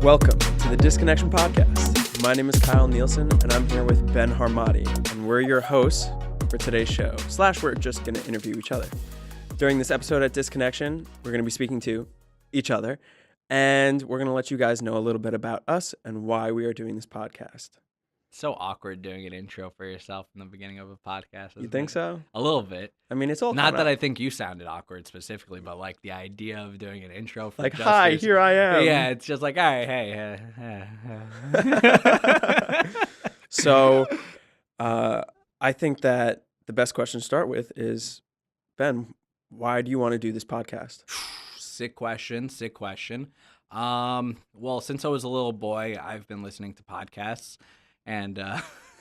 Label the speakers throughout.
Speaker 1: Welcome to the DisConnection podcast. My name is Kyle Nielsen, and I'm here with Ben Haramaty, and we're your hosts for today's show. / we're just going to interview each other. During this episode at DisConnection, we're going to be speaking to each other, and we're going to let you guys know a little bit about us and why we are doing this podcast.
Speaker 2: So awkward doing an intro for yourself in the beginning of a podcast.
Speaker 1: You think so?
Speaker 2: A little bit.
Speaker 1: I mean, it's all
Speaker 2: not that I think you sounded awkward specifically, but like the idea of doing an intro for
Speaker 1: like, hi, here I am.
Speaker 2: Yeah, it's just like, all right, hey.
Speaker 1: So, I think that the best question to start with is, Ben, why do you want to do this podcast?
Speaker 2: Sick question. Well, since I was a little boy, I've been listening to podcasts. And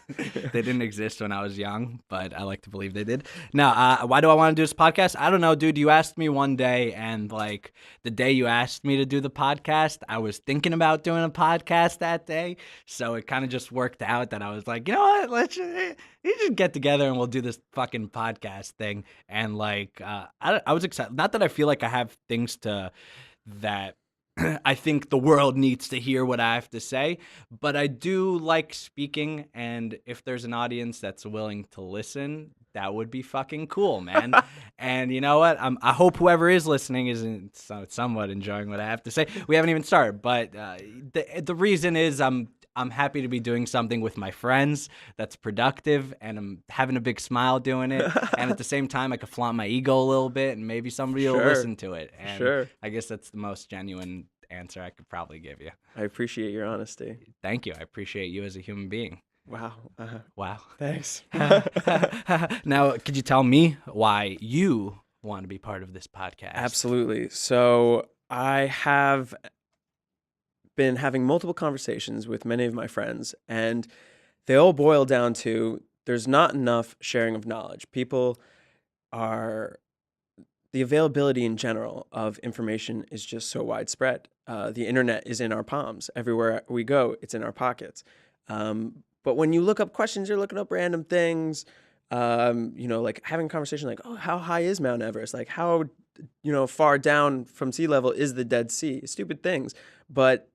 Speaker 2: they didn't exist when I was young, but I like to believe they did. Now, why do I want to do this podcast? I don't know, dude. You asked me one day, and like the day you asked me to do the podcast, I was thinking about doing a podcast that day. So it kind of just worked out that I was like, you know what? You just get together and we'll do this fucking podcast thing. And like, I was excited. Not that I feel like I have things that I think the world needs to hear what I have to say, but I do like speaking, and if there's an audience that's willing to listen, that would be fucking cool, man. And you know what? I hope whoever is listening is somewhat enjoying what I have to say. We haven't even started, but the reason is I'm happy to be doing something with my friends that's productive, and I'm having a big smile doing it. And at the same time, I could flaunt my ego a little bit, and maybe somebody will listen to it. And I guess that's the most genuine answer I could probably give you.
Speaker 1: I appreciate your honesty.
Speaker 2: Thank you. I appreciate you as a human being.
Speaker 1: Wow.
Speaker 2: Wow.
Speaker 1: Thanks.
Speaker 2: Now, could you tell me why you want to be part of this podcast?
Speaker 1: Absolutely. So I have been having multiple conversations with many of my friends, and they all boil down to there's not enough sharing of knowledge. The availability in general of information is just so widespread. The internet is in our palms. Everywhere we go, it's in our pockets. But when you look up questions, you're looking up random things, like having a conversation like, oh, how high is Mount Everest? Like how, far down from sea level is the Dead Sea? Stupid things. But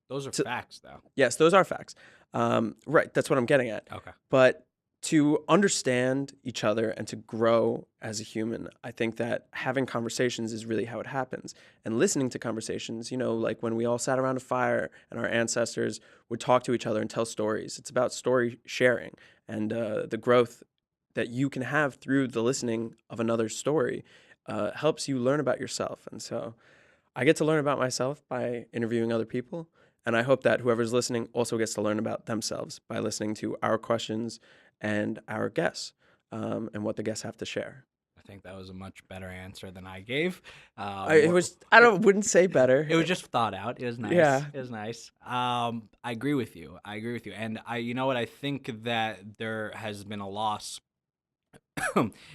Speaker 2: those are facts, though.
Speaker 1: Yes, those are facts. Right, that's what I'm getting at.
Speaker 2: Okay.
Speaker 1: But to understand each other and to grow as a human, I think that having conversations is really how it happens. And listening to conversations, like when we all sat around a fire and our ancestors would talk to each other and tell stories. It's about story sharing and the growth that you can have through the listening of another story helps you learn about yourself. And so I get to learn about myself by interviewing other people. And I hope that whoever's listening also gets to learn about themselves by listening to our questions and our guests and what the guests have to share.
Speaker 2: I think that was a much better answer than I gave.
Speaker 1: Wouldn't say better.
Speaker 2: It was just thought out. It was nice.
Speaker 1: Yeah.
Speaker 2: It was nice. I agree with you. And you know what? I think that there has been a loss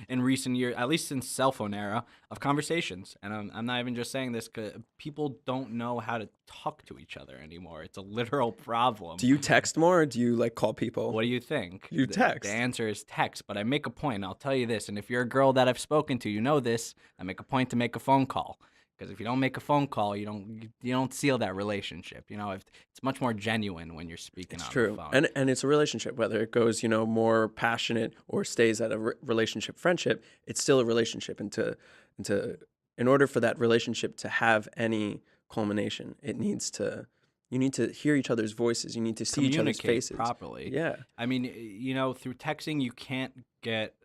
Speaker 2: in recent years, at least since cell phone era, of conversations. And I'm not even just saying this because people don't know how to talk to each other anymore. It's a literal problem.
Speaker 1: Do you text more or do you call people?
Speaker 2: What do you think?
Speaker 1: You text.
Speaker 2: The answer is text, but I make a point. I'll tell you this, and if you're a girl that I've spoken to, you know this. I make a point to make a phone call. Because if you don't make a phone call, you don't seal that relationship. It's much more genuine when you're speaking on the phone.
Speaker 1: And it's a relationship, whether it goes more passionate or stays at a relationship friendship. It's still a relationship, and in order for that relationship to have any culmination, you need to hear each other's voices. You need to see each other's faces
Speaker 2: properly.
Speaker 1: Yeah,
Speaker 2: I mean, through texting, you can't get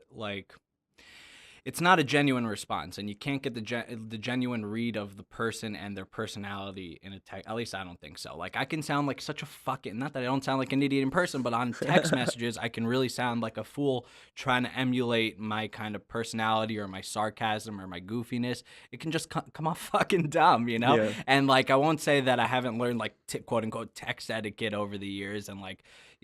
Speaker 2: it's not a genuine response, and you can't get the genuine read of the person and their personality in a text. At least I don't think so. I can sound like such a fucking, not that I don't sound like an idiot in person, but on text messages, I can really sound like a fool trying to emulate my kind of personality or my sarcasm or my goofiness. It can just come off fucking dumb,
Speaker 1: Yeah.
Speaker 2: And I won't say that I haven't learned quote unquote text etiquette over the years and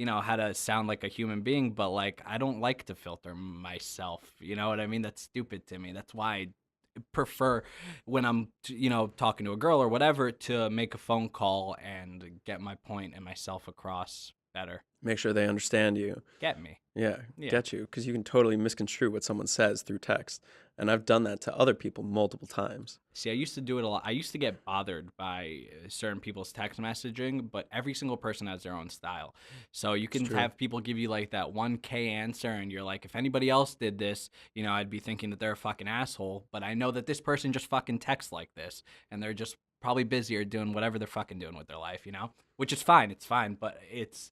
Speaker 2: how to sound like a human being, but I don't like to filter myself. You know what I mean? That's stupid to me. That's why I prefer when I'm, talking to a girl or whatever to make a phone call and get my point and myself across better.
Speaker 1: Make sure they understand you.
Speaker 2: Get me.
Speaker 1: Yeah,
Speaker 2: Yeah.
Speaker 1: get you. Because you can totally misconstrue what someone says through text. And I've done that to other people multiple times.
Speaker 2: See, I used to do it a lot. I used to get bothered by certain people's text messaging, but every single person has their own style. So you can
Speaker 1: true.
Speaker 2: have people give you like that 1K answer, and you're like, if anybody else did this, I'd be thinking that they're a fucking asshole. But I know that this person just fucking texts like this, and they're just probably busy or doing whatever they're fucking doing with their life, which is fine. It's fine, but it's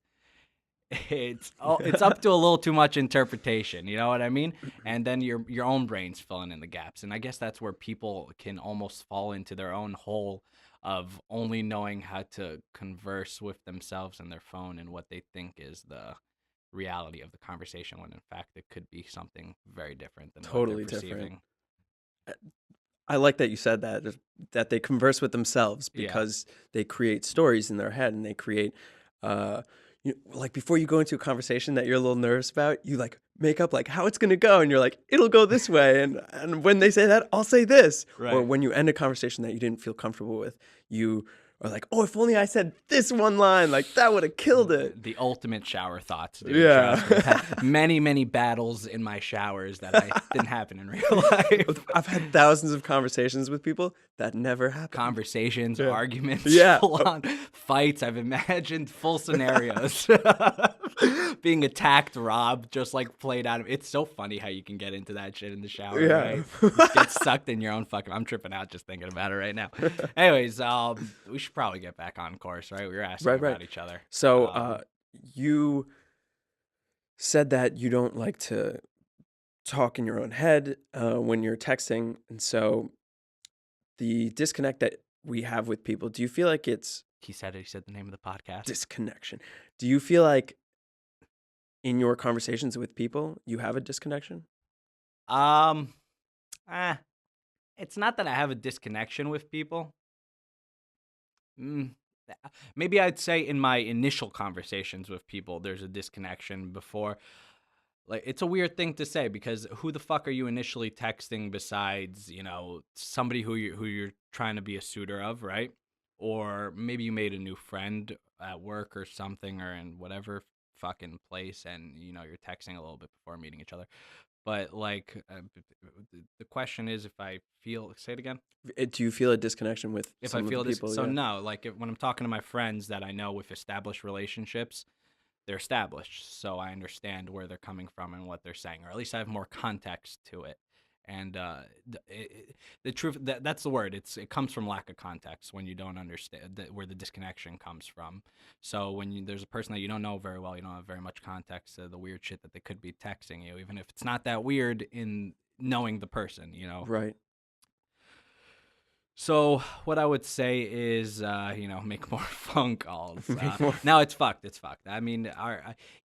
Speaker 2: up to a little too much interpretation, you know what I mean? And then your own brain's filling in the gaps. And I guess that's where people can almost fall into their own hole of only knowing how to converse with themselves and their phone and what they think is the reality of the conversation, when in fact it could be something very different than
Speaker 1: Totally
Speaker 2: what they're
Speaker 1: different.
Speaker 2: perceiving.
Speaker 1: I like that you said that they converse with themselves
Speaker 2: Yeah.
Speaker 1: because they create stories in their head, and they create, like before you go into a conversation that you're a little nervous about, you like make up like how it's gonna go, and you're like, it'll go this way, and when they say that, I'll say this.
Speaker 2: Right.
Speaker 1: Or when you end a conversation that you didn't feel comfortable with, you are like, oh, if only I said this one line, like that would have killed it.
Speaker 2: The ultimate shower thoughts, dude.
Speaker 1: Yeah.
Speaker 2: Trust me. I've had many battles in my showers that didn't happen in real life.
Speaker 1: I've had thousands of conversations with people that never happened.
Speaker 2: Conversations,
Speaker 1: Yeah.
Speaker 2: arguments,
Speaker 1: Yeah.
Speaker 2: full-on fights. I've imagined full scenarios. Being attacked, robbed, just like played out. It's so funny how you can get into that shit in the shower.
Speaker 1: Yeah.
Speaker 2: Right? Just get sucked in your own fucking. I'm tripping out just thinking about it right now. Anyways, we should probably get back on course, right? We were asking about each other.
Speaker 1: So you said that you don't like to talk in your own head when you're texting. And so the disconnect that we have with people, do you feel like it's
Speaker 2: He said the name of the podcast.
Speaker 1: disconnection? Do you feel like in your conversations with people, you have a disconnection?
Speaker 2: It's not that I have a disconnection with people. Maybe I'd say in my initial conversations with people, there's a disconnection before. Like, it's a weird thing to say, because who the fuck are you initially texting besides, somebody who you're trying to be a suitor of, right? Or maybe you made a new friend at work or something, or in whatever fucking place, and you're texting a little bit before meeting each other. But like, the question is, if I feel, say it again.
Speaker 1: Do you feel a disconnection with
Speaker 2: If
Speaker 1: some
Speaker 2: I feel
Speaker 1: of the
Speaker 2: this,
Speaker 1: people?
Speaker 2: so no, like when I'm talking to my friends that I know with established relationships, they're established, so I understand where they're coming from and what they're saying, or at least I have more context to it. And the truth, that's the word. It comes from lack of context, when you don't understand where the disconnection comes from. So when there's a person that you don't know very well, you don't have very much context to the weird shit that they could be texting you, even if it's not that weird in knowing the person,
Speaker 1: Right.
Speaker 2: So what I would say is, make more phone calls.
Speaker 1: Make more-
Speaker 2: No, it's fucked. It's fucked. I mean,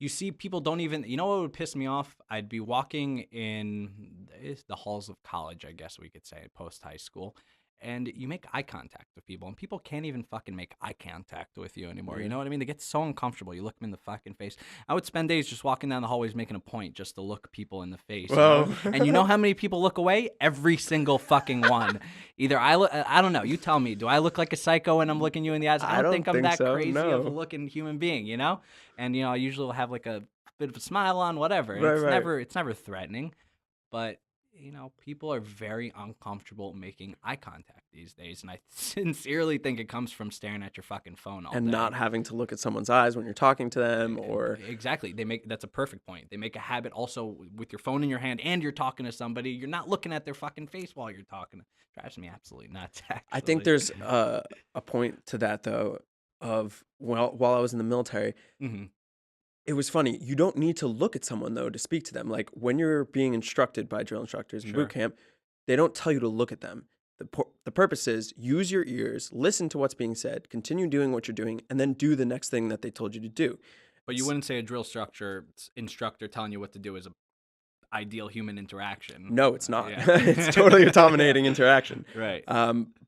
Speaker 2: you see, people don't even. You know what would piss me off? I'd be walking in the halls of college, I guess we could say, post high school, and you make eye contact with people, and people can't even fucking make eye contact with you anymore. You know what I mean? They get so uncomfortable. You look them in the fucking face. I would spend days just walking down the hallways making a point just to look people in the face.
Speaker 1: Well.
Speaker 2: And you know how many people look away? Every single fucking one. Either I don't know. You tell me. Do I look like a psycho when I'm looking you in the eyes? I don't think I'm that
Speaker 1: so,
Speaker 2: crazy
Speaker 1: no.
Speaker 2: of a looking human being, And I usually will have like a bit of a smile on, whatever. And
Speaker 1: Right.
Speaker 2: it's never threatening, but people are very uncomfortable making eye contact these days, and I sincerely think it comes from staring at your fucking phone all
Speaker 1: And
Speaker 2: day.
Speaker 1: not having to look at someone's eyes when you're talking to them, or
Speaker 2: Exactly. That's a perfect point. They make a habit also with your phone in your hand and you're talking to somebody. You're not looking at their fucking face while you're talking. It drives me absolutely nuts, actually.
Speaker 1: I think there's a point to that though. While I was in the military,
Speaker 2: Mm-hmm.
Speaker 1: it was funny. You don't need to look at someone though to speak to them. Like when you're being instructed by drill instructors in
Speaker 2: Sure.
Speaker 1: boot camp, they don't tell you to look at them. The purpose is use your ears, listen to what's being said, continue doing what you're doing, and then do the next thing that they told you to do.
Speaker 2: But you wouldn't say a drill instructor telling you what to do is a ideal human interaction.
Speaker 1: No, it's not.
Speaker 2: Yeah.
Speaker 1: It's totally a dominating interaction.
Speaker 2: Right.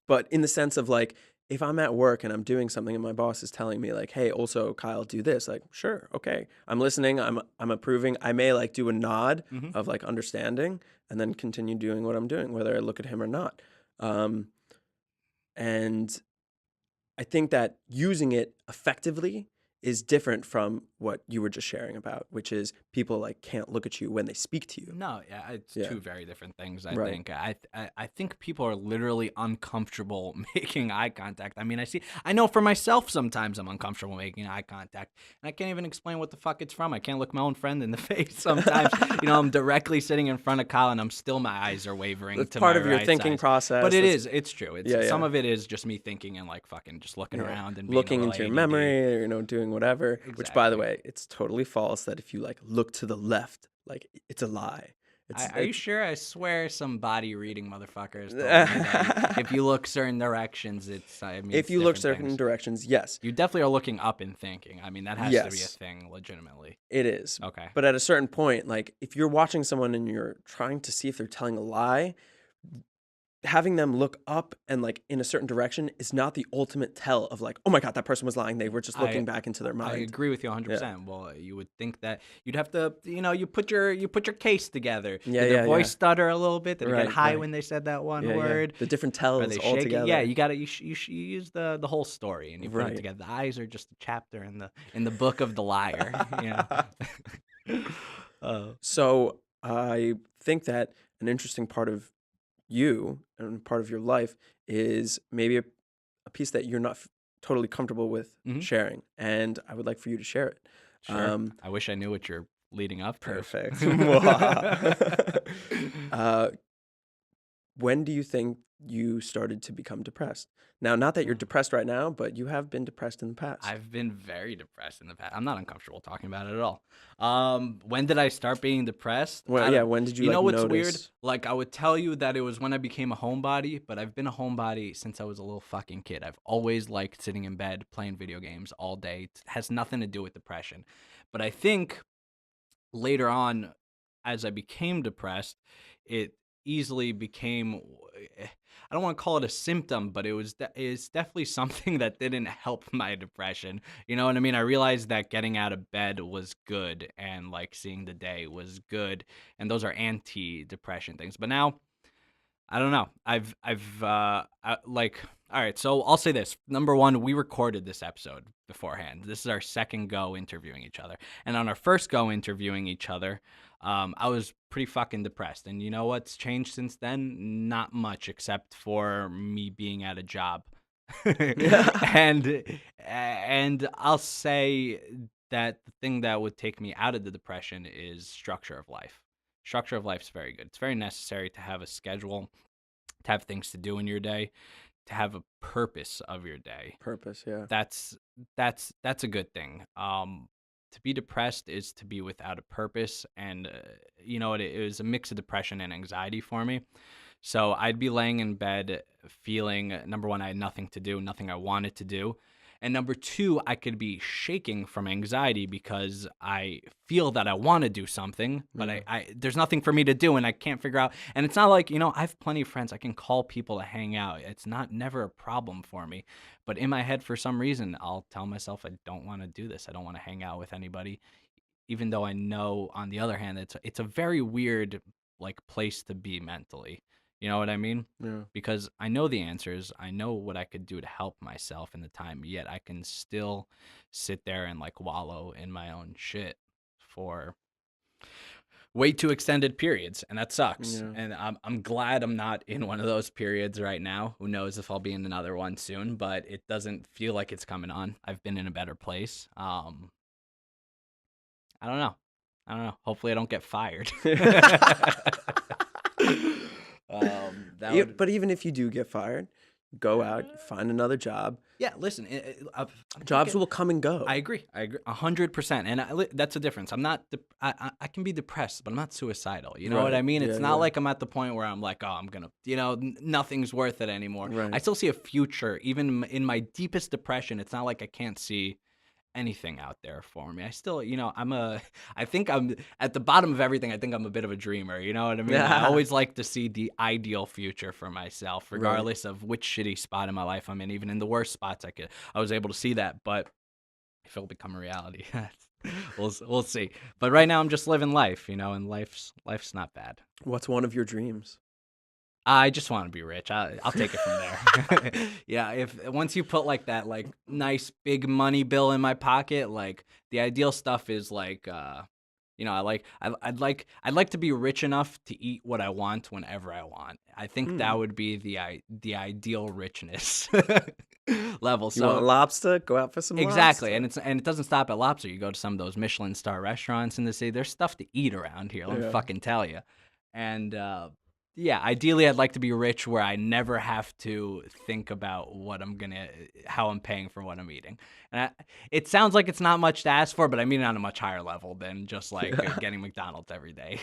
Speaker 1: But in the sense of like, if I'm at work and I'm doing something and my boss is telling me like, hey, also Kyle, do this, like, sure, okay. I'm listening, I'm approving. I may like do a nod
Speaker 2: Mm-hmm.
Speaker 1: of like understanding and then continue doing what I'm doing, whether I look at him or not. And I think that using it effectively is different from what you were just sharing about, which is people like can't look at you when they speak to you.
Speaker 2: No, yeah, it's
Speaker 1: Yeah.
Speaker 2: two very different things. I
Speaker 1: Right.
Speaker 2: think. I think people are literally uncomfortable making eye contact. I mean, I know for myself sometimes I'm uncomfortable making eye contact, and I can't even explain what the fuck it's from. I can't look my own friend in the face sometimes. I'm directly sitting in front of Kyle, and my eyes are wavering.
Speaker 1: That's
Speaker 2: to
Speaker 1: part
Speaker 2: my
Speaker 1: of your
Speaker 2: right
Speaker 1: thinking
Speaker 2: side.
Speaker 1: process.
Speaker 2: But it's true. Some
Speaker 1: Yeah.
Speaker 2: of it is just me thinking and like fucking just looking
Speaker 1: Yeah.
Speaker 2: around and being
Speaker 1: looking
Speaker 2: a
Speaker 1: into your
Speaker 2: little
Speaker 1: memory, or, doing whatever. Which, by the
Speaker 2: Exactly.
Speaker 1: way, it's totally false that if you like look to the left, like it's a lie.
Speaker 2: Are you sure? I swear some body reading motherfuckers told me that if you look certain directions, it means
Speaker 1: if you look
Speaker 2: different
Speaker 1: certain
Speaker 2: things.
Speaker 1: directions, yes.
Speaker 2: You definitely are looking up and thinking. I mean, that has to be a thing legitimately.
Speaker 1: It is.
Speaker 2: Okay.
Speaker 1: But at a certain point, like if you're watching someone and you're trying to see if they're telling a lie, having them look up and like in a certain direction is not the ultimate tell of like, oh my God, that person was lying. They were just looking back into their mind.
Speaker 2: I agree with you 100%. Well, you would think that you'd have to, you put your case together.
Speaker 1: Yeah,
Speaker 2: Did their voice stutter a little bit? Did it get high when they said that one word?
Speaker 1: The different tells
Speaker 2: Are they
Speaker 1: all
Speaker 2: shaking?
Speaker 1: together.
Speaker 2: Yeah, you use the whole story and you put it together. The eyes are just a chapter in the book of the liar.
Speaker 1: So I think that an interesting part of you and part of your life is maybe a piece that you're not totally comfortable with sharing, and I would like for you to share it.
Speaker 2: Sure. I wish I knew what you're leading up to.
Speaker 1: Perfect. When do you think you started to become depressed? Now, not that you're depressed right now, but you have been depressed in the past.
Speaker 2: I've been very depressed in the past. I'm not uncomfortable talking about it at all. When did I start being depressed?
Speaker 1: Well, when did you
Speaker 2: know what's
Speaker 1: notice?
Speaker 2: weird? Like, I would tell you that it was when I became a homebody, but I've been a homebody since I was a little fucking kid. I've always liked sitting in bed playing video games all day. It has nothing to do with depression. But I think later on, as I became depressed, it easily became, I don't want to call it a symptom, but it's definitely something that didn't help my depression. You know what I mean? I realized that getting out of bed was good and like seeing the day was good, and those are anti-depression things. But now, I don't know. All right, so I'll say this. Number one, we recorded this episode beforehand. This is our second go interviewing each other. And on our first go interviewing each other, I was pretty fucking depressed. And you know what's changed since then? Not much, except for me being at a job. And I'll say that the thing that would take me out of the depression is structure of life. Structure of life is very good. It's very necessary to have a schedule, to have things to do in your day, to have a purpose of your day.
Speaker 1: Purpose, yeah.
Speaker 2: That's a good thing. To be depressed is to be without a purpose, and it was a mix of depression and anxiety for me. So I'd be laying in bed feeling, number one, I had nothing to do, nothing I wanted to do. And number two, I could be shaking from anxiety because I feel that I want to do something, but I there's nothing for me to do and I can't figure out. And it's not like, I have plenty of friends. I can call people to hang out. It's never a problem for me. But in my head, for some reason, I'll tell myself I don't want to do this. I don't want to hang out with anybody, even though I know, on the other hand, it's a very weird place to be mentally. You know what I mean?
Speaker 1: Yeah.
Speaker 2: Because I know the answers. I know what I could do to help myself in the time, yet I can still sit there and wallow in my own shit for way too extended periods, and that sucks.
Speaker 1: Yeah.
Speaker 2: And I'm glad I'm not in one of those periods right now. Who knows if I'll be in another one soon, but it doesn't feel like it's coming on. I've been in a better place. I don't know. Hopefully I don't get fired.
Speaker 1: But even if you do get fired, go out, find another job.
Speaker 2: Yeah, listen,
Speaker 1: jobs will come and go.
Speaker 2: I agree 100%, and that's the difference. I'm not. I can be depressed, but I'm not suicidal. You know what I mean? It's not like I'm at the point where I'm like, oh, I'm gonna, nothing's worth it anymore.
Speaker 1: Right.
Speaker 2: I still see a future, even in my deepest depression. It's not like I can't see anything out there for me. I still, I think I'm at the bottom of everything. I think I'm a bit of a dreamer. You know what I mean? I always like to see the ideal future for myself, regardless of which shitty spot in my life I'm in. Even in the worst spots, I was able to see that. But if it'll become a reality, we'll see. But right now, I'm just living life, and life's not bad.
Speaker 1: What's one of your dreams?
Speaker 2: I just want to be rich. I'll take it from there. Yeah, if once you put like that like nice big money bill in my pocket, like the ideal stuff is like I'd like to be rich enough to eat what I want whenever I want. I think that
Speaker 1: Mm.
Speaker 2: would be the ideal richness level.
Speaker 1: You want
Speaker 2: So
Speaker 1: lobster? Go out for some
Speaker 2: exactly, and
Speaker 1: lobster.
Speaker 2: it doesn't stop at lobster. You go to some of those Michelin star restaurants in the city. There's stuff to eat around here. Let me
Speaker 1: Yeah.
Speaker 2: fucking tell you. And yeah, ideally, I'd like to be rich where I never have to think about how I'm paying for what I'm eating. And it sounds like it's not much to ask for, but I mean it on a much higher level than just like getting McDonald's every day.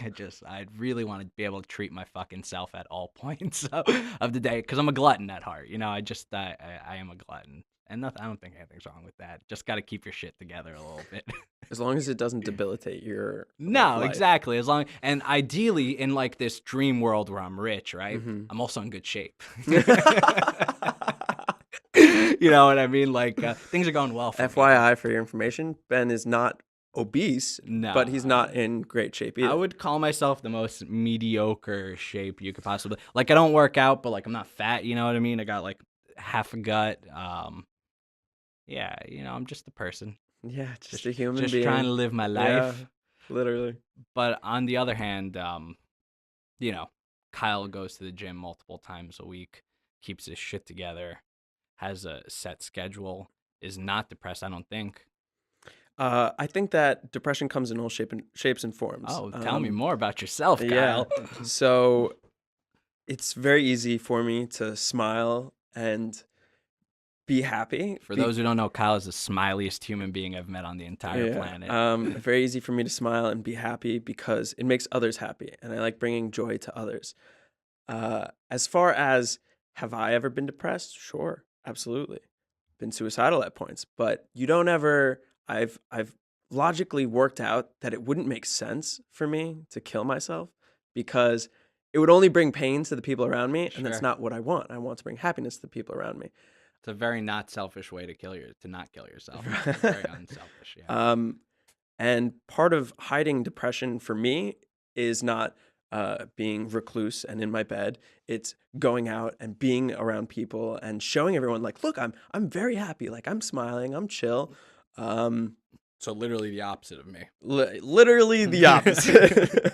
Speaker 2: I'd really want to be able to treat my fucking self at all points of the day because I'm a glutton at heart. I am a glutton. And nothing, I don't think anything's wrong with that. Just got to keep your shit together a little bit.
Speaker 1: As long as it doesn't deabilitate your
Speaker 2: No,
Speaker 1: life.
Speaker 2: exactly. As long and ideally in like this dream world where I'm rich, right?
Speaker 1: Mhm.
Speaker 2: I'm also in good shape. You know what I mean? Like things are going well for me.
Speaker 1: FYI, for your information, Ben is not obese,
Speaker 2: No,
Speaker 1: but he's not in great shape either.
Speaker 2: I would call myself the most mediocre shape you could possibly. Like I don't work out, but like I'm not fat. You know what I mean? I got like half a gut. Yeah, I'm just a person.
Speaker 1: Yeah, just a human
Speaker 2: Just
Speaker 1: being.
Speaker 2: trying to live my
Speaker 1: Yeah,
Speaker 2: life.
Speaker 1: literally.
Speaker 2: But on the other hand, Kyle goes to the gym multiple times a week, keeps his shit together, has a set schedule, is not depressed, I don't think.
Speaker 1: I think that depression comes in all shapes and forms.
Speaker 2: Oh, tell me more about yourself, Kyle.
Speaker 1: Yeah. So it's very easy for me to smile and be happy.
Speaker 2: For those who don't know, Kyle is the smiliest human being I've met on the entire planet.
Speaker 1: Very easy for me to smile and be happy because it makes others happy, and I like bringing joy to others. As far as have I ever been depressed? Sure, absolutely. Been suicidal at points, but you don't ever. I've logically worked out that it wouldn't make sense for me to kill myself because it would only bring pain to the people around me, and that's
Speaker 2: Sure.
Speaker 1: not what I want. I want to bring happiness to the people around me.
Speaker 2: It's a very not selfish way to not kill yourself. It's very unselfish, yeah.
Speaker 1: And part of hiding depression for me is not being recluse and in my bed. It's going out and being around people and showing everyone, like, look, I'm very happy. Like I'm smiling, I'm chill.
Speaker 2: So literally the opposite of me.
Speaker 1: Literally the opposite.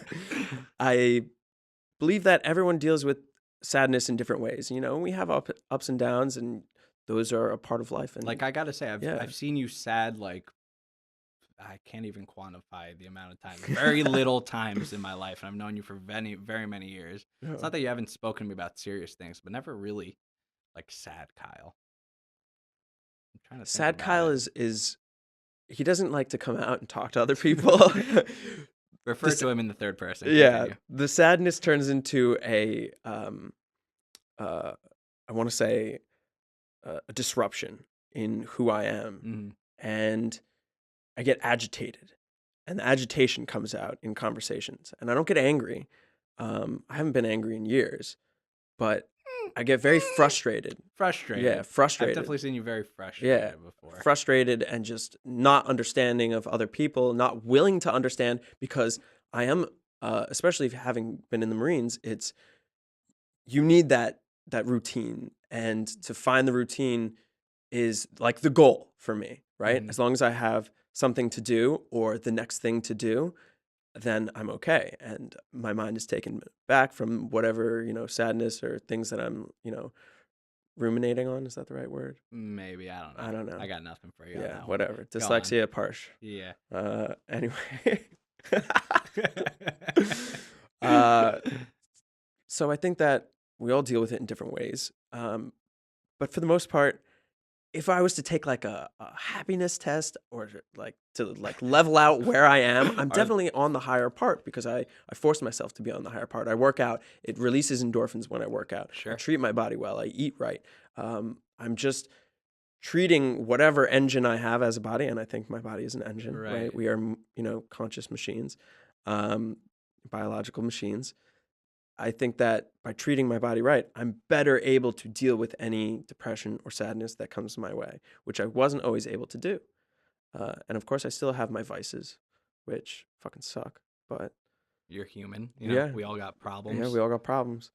Speaker 1: I believe that everyone deals with sadness in different ways. We have ups and downs, and those are a part of life. And
Speaker 2: Like I gotta say,
Speaker 1: Yeah.
Speaker 2: I've seen you sad like I can't even quantify the amount of times. Very little times in my life, and I've known you for very, very many years. It's not that you haven't spoken to me about serious things, but never really like sad Kyle. I'm trying to think
Speaker 1: sad
Speaker 2: about
Speaker 1: Kyle
Speaker 2: it.
Speaker 1: is he doesn't like to come out and talk to other people.
Speaker 2: Refer
Speaker 1: This-
Speaker 2: to him in the third person.
Speaker 1: yeah,
Speaker 2: Continue.
Speaker 1: the sadness turns into I want to say a disruption in who I am,
Speaker 2: Mhm.
Speaker 1: and I get agitated, and the agitation comes out in conversations, and I don't get angry. I haven't been angry in years, but I get very frustrated.
Speaker 2: Frustrated.
Speaker 1: Yeah,
Speaker 2: I've
Speaker 1: frustrated.
Speaker 2: definitely seen you very frustrated
Speaker 1: Yeah,
Speaker 2: before.
Speaker 1: frustrated and just not understanding of other people, not willing to understand because I am, especially if having been in the Marines, you need that routine, and to find the routine is like the goal for me, right?
Speaker 2: Mhm.
Speaker 1: As long as I have something to do or the next thing to do, then I'm okay, and my mind is taken back from whatever sadness or things that I'm ruminating on. Is that the right word?
Speaker 2: Maybe I don't know.
Speaker 1: I don't know.
Speaker 2: I got nothing for you. On
Speaker 1: Yeah,
Speaker 2: that one.
Speaker 1: whatever.
Speaker 2: Go on.
Speaker 1: Dyslexia, parsh.
Speaker 2: Yeah.
Speaker 1: Anyway. So I think that we all deal with it in different ways. But for the most part, if I was to take like a happiness test or like to like level out where I am, I'm
Speaker 2: Are-
Speaker 1: definitely on the higher part because I force myself to be on the higher part. I work out. It releases endorphins when I work out.
Speaker 2: Sure.
Speaker 1: I treat my body well. I eat right. I'm just treating whatever engine I have as a body, and I think my body is an engine, right?
Speaker 2: Right.
Speaker 1: We are, conscious machines, biological machines. I think that by treating my body right, I'm better able to deal with any depression or sadness that comes my way, which I wasn't always able to do. And of course, I still have my vices, which fucking suck. But
Speaker 2: You're human.
Speaker 1: Yeah.
Speaker 2: We all got problems.
Speaker 1: yeah, we all got problems.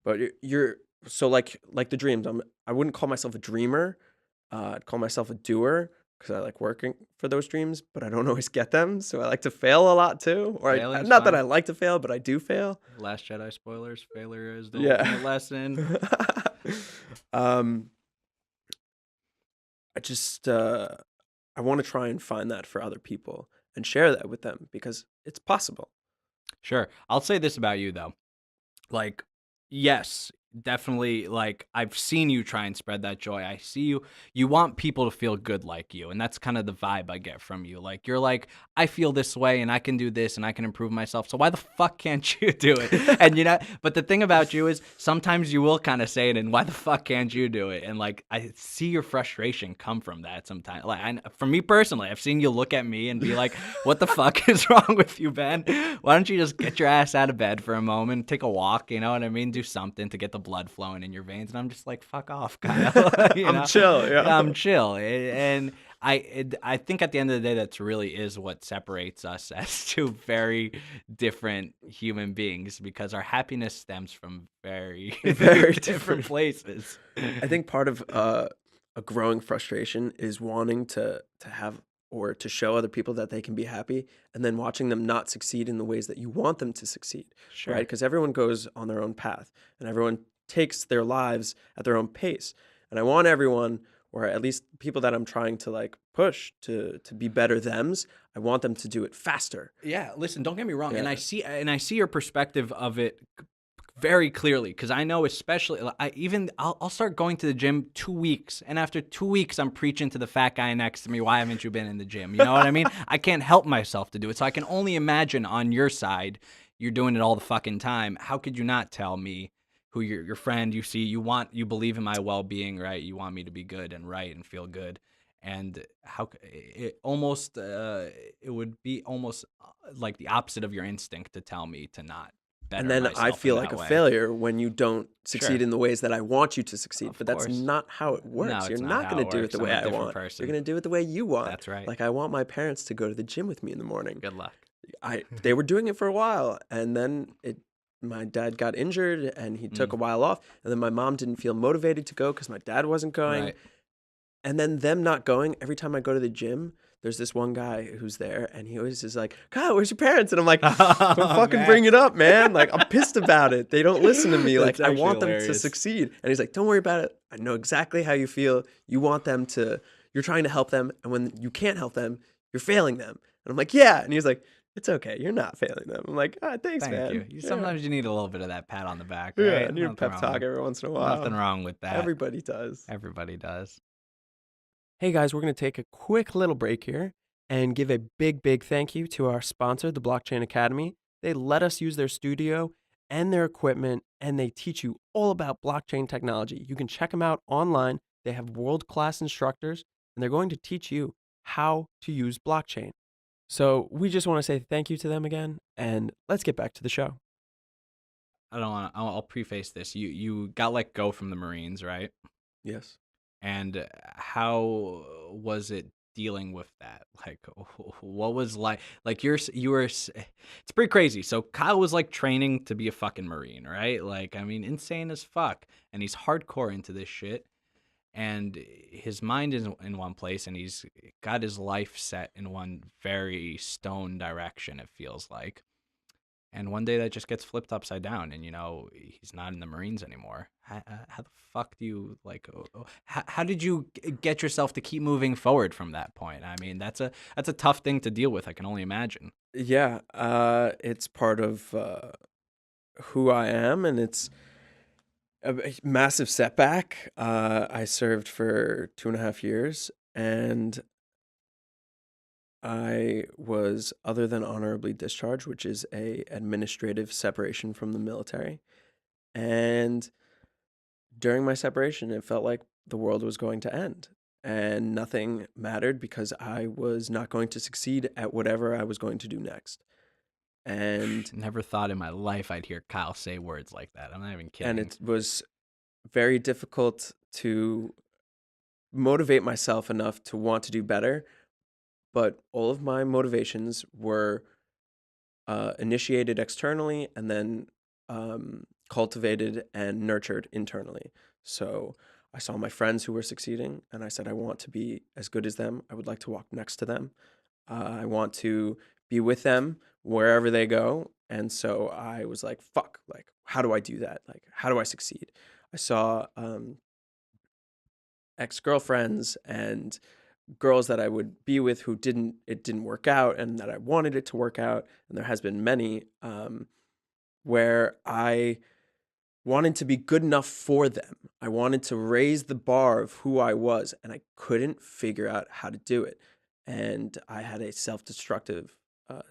Speaker 1: But you're so like the dreams. I wouldn't call myself a dreamer. I'd call myself a doer because I like working for those dreams, but I don't always get them. So I like to fail a lot too. Or
Speaker 2: Failing's
Speaker 1: not that I
Speaker 2: fine.
Speaker 1: like to fail, but I do fail.
Speaker 2: Last Jedi spoilers. Failure is the
Speaker 1: Yeah.
Speaker 2: ultimate lesson.
Speaker 1: um, I just I want to try and find that for other people and share that with them because it's possible.
Speaker 2: Sure. I'll say this about you though. Like, yes, definitely, like, I've seen you try and spread that joy. I see you want people to feel good like you, and that's kind of the vibe I get from you. Like, you're like, I feel this way and I can do this and I can improve myself, so why the fuck can't you do it? And but the thing about you is sometimes you will kind of say it, and why the fuck can't you do it? And like, I see your frustration come from that sometimes. Like, for me personally, I've seen you look at me and be like, what the fuck is wrong with you, Ben? Why don't you just get your ass out of bed for a moment, take a walk, you know what I mean? Do something to get the blood flowing in your veins. And I'm just like, fuck off, Kyle.
Speaker 1: I'm chill, yeah.
Speaker 2: I'm chill. And I think at the end of the day, that's really is what separates us as two very different human beings, because our happiness stems from very,
Speaker 1: Very
Speaker 2: different places.
Speaker 1: I think part of a growing frustration is wanting to have or to show other people that they can be happy, and then watching them not succeed in the ways that you want them to succeed,
Speaker 2: Sure.
Speaker 1: right? Because everyone goes on their own path, and everyone takes their lives at their own pace. And I want everyone, or at least people that I'm trying to like push to be better thems, I want them to do it faster.
Speaker 2: Yeah, listen, don't get me wrong,
Speaker 1: Yeah.
Speaker 2: and I see your perspective of it very clearly, because I know, especially, I'll start going to the gym 2 weeks, and after 2 weeks I'm preaching to the fat guy next to me, why haven't you been in the gym? You know what I mean? I can't help myself to do it. So I can only imagine on your side, you're doing it all the fucking time. How could you not tell me who your friend, you believe in my well-being, right? You want me to be good and right and feel good. And how it almost it would be almost like the opposite of your instinct to tell me to not better
Speaker 1: And then
Speaker 2: myself
Speaker 1: I feel
Speaker 2: in
Speaker 1: like
Speaker 2: that
Speaker 1: a
Speaker 2: way.
Speaker 1: failure when you don't succeed
Speaker 2: Sure.
Speaker 1: in the ways that I want you to succeed.
Speaker 2: Of
Speaker 1: But that's
Speaker 2: course.
Speaker 1: not how it works.
Speaker 2: No, it's
Speaker 1: You're
Speaker 2: not
Speaker 1: not
Speaker 2: how
Speaker 1: going
Speaker 2: it
Speaker 1: to do it
Speaker 2: works.
Speaker 1: the
Speaker 2: I'm
Speaker 1: way
Speaker 2: a
Speaker 1: I
Speaker 2: different
Speaker 1: want.
Speaker 2: person.
Speaker 1: You're going to do it the way you want.
Speaker 2: That's right.
Speaker 1: Like I want my parents to go to the gym with me in the morning.
Speaker 2: Good luck.
Speaker 1: They were doing it for a while, and then my dad got injured and he took a while off, and then my mom didn't feel motivated to go because my dad wasn't going.
Speaker 2: Right.
Speaker 1: And then them not going, every time I go to the gym, there's this one guy who's there, and he always is like, Kyle, where's your parents? And I'm like, don't fucking
Speaker 2: man.
Speaker 1: bring it up, man. Like, I'm pissed about it. They don't listen to me. Like,
Speaker 2: That's
Speaker 1: I
Speaker 2: actually
Speaker 1: want them to
Speaker 2: hilarious.
Speaker 1: succeed. And he's like, don't worry about it. I know exactly how you feel. You want them to, you're trying to help them. And when you can't help them, you're failing them. And I'm like, yeah. And he's like, it's okay. You're not failing them. I'm like, thanks,
Speaker 2: Thank
Speaker 1: man.
Speaker 2: you.
Speaker 1: Yeah.
Speaker 2: Sometimes you need a little bit of that pat on the back,
Speaker 1: Yeah,
Speaker 2: right?
Speaker 1: I need a pep talk every once in a while.
Speaker 2: Nothing wrong with that.
Speaker 1: Everybody does.
Speaker 2: Everybody does.
Speaker 1: Hey guys, we're going to take a quick little break here and give a big thank you to our sponsor, the Blockchain Academy. They let us use their studio and their equipment, and they teach you all about blockchain technology. You can check them out online. They have world-class instructors, and they're going to teach you how to use blockchain. So we just want to say thank you to them again, and let's get back to the show.
Speaker 2: I'll preface this. You got let go from the Marines, right?
Speaker 1: Yes.
Speaker 2: And how was it dealing with that? Like, what was like you were, it's pretty crazy. So Kyle was like training to be a fucking Marine, right? Like, I mean, insane as fuck. And he's hardcore into this shit. And his mind is in one place, and he's got his life set in one very stone direction, it feels like. And one day that just gets flipped upside down, and he's not in the Marines anymore. How the fuck do you how did you get yourself to keep moving forward from that point? I mean, that's a tough thing to deal with. I can only imagine.
Speaker 1: Yeah, it's part of who I am, and it's a massive setback. I served for 2.5 years, and I was other than honorably discharged, which is a administrative separation from the military. And during my separation, it felt like the world was going to end, and nothing mattered because I was not going to succeed at whatever I was going to do next. And
Speaker 2: Never thought in my life I'd hear Kyle say words like that. I'm not even kidding.
Speaker 1: and it was very difficult to motivate myself enough to want to do better. But all of my motivations were initiated externally and then cultivated and nurtured internally. So I saw my friends who were succeeding, and I said, I want to be as good as them. I would like to walk next to them. I want to be with them wherever they go. And so I was like, fuck, like, how do I do that? Like, how do I succeed? I saw ex-girlfriends and girls that I would be with who it didn't work out, and that I wanted it to work out. And there has been many where I wanted to be good enough for them. I wanted to raise the bar of who I was, and I couldn't figure out how to do it. And I had a self-destructive uh,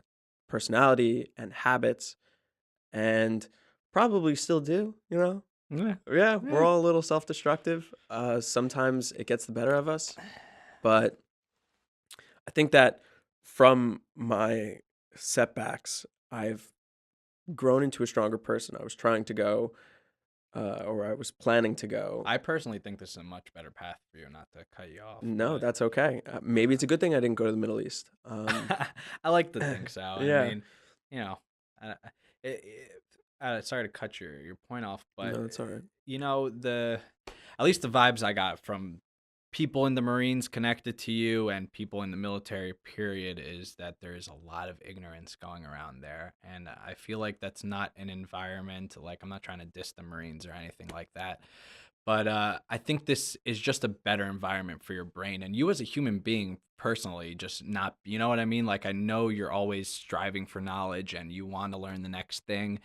Speaker 1: personality and habits, and probably still do, you know?
Speaker 2: Yeah.
Speaker 1: Yeah, we're
Speaker 2: Yeah.
Speaker 1: all a little self-destructive. Sometimes it gets the better of us, but I think that from my setbacks, I've grown into a stronger person. I was trying to go, or I was planning to go.
Speaker 2: I personally think this is a much better path for you, not to cut you off.
Speaker 1: No,
Speaker 2: but
Speaker 1: that's okay. Maybe it's a good thing I didn't go to the Middle East.
Speaker 2: I like to think so. I
Speaker 1: Yeah.
Speaker 2: mean, you know, uh, sorry to cut your point off, but
Speaker 1: No, that's all right.
Speaker 2: you know, at least the vibes I got from people in the Marines connected to you and people in the military period is that there's a lot of ignorance going around there, and I feel like that's not an environment. Like, I'm not trying to diss the Marines or anything like that, but I think this is just a better environment for your brain and you as a human being personally. Just not, you know what I mean? Like, I know you're always striving for knowledge and you want to learn the next thing,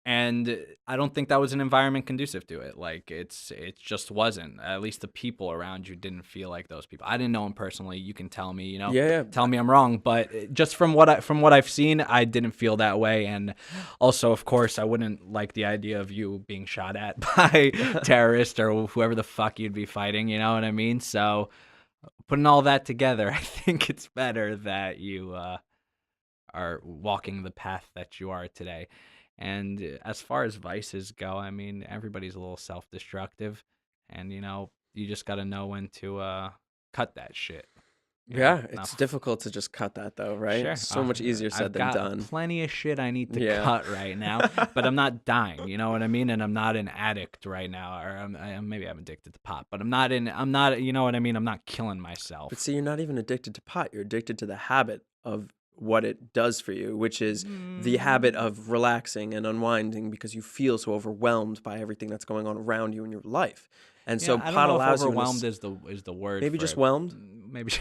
Speaker 2: and I don't think that was an environment conducive to it. Like, it just wasn't. At least the people around you didn't feel like those people. I didn't know them personally. You can tell me,
Speaker 1: Yeah,
Speaker 2: tell me I'm wrong, but just from what I've seen, I didn't feel that way. And also, of course, I wouldn't like the idea of you being shot at by terrorists or whoever the fuck you'd be fighting. You know what I mean? So, putting all that together, I think it's better that you are walking the path that you are today. And as far as vices go, I mean, everybody's a little self-destructive, and you just got to know when to cut that shit.
Speaker 1: yeah.
Speaker 2: Not
Speaker 1: It's difficult to just cut that, though, right?
Speaker 2: sure.
Speaker 1: So much easier
Speaker 2: I've
Speaker 1: said than
Speaker 2: got
Speaker 1: done.
Speaker 2: plenty of shit I need to
Speaker 1: Yeah.
Speaker 2: cut right now, but I'm not dying. You know what I mean? And I'm not an addict right now, or maybe I'm addicted to pot, but I'm not. You know what I mean? I'm not killing myself.
Speaker 1: But see, you're not even addicted to pot. You're addicted to the habit of what it does for you, which is the habit of relaxing and unwinding because you feel so overwhelmed by everything that's going on around you in your life. And so
Speaker 2: I don't
Speaker 1: pot
Speaker 2: know if
Speaker 1: allows you
Speaker 2: overwhelmed is the word.
Speaker 1: maybe
Speaker 2: for
Speaker 1: just
Speaker 2: it.
Speaker 1: whelmed.
Speaker 2: Maybe.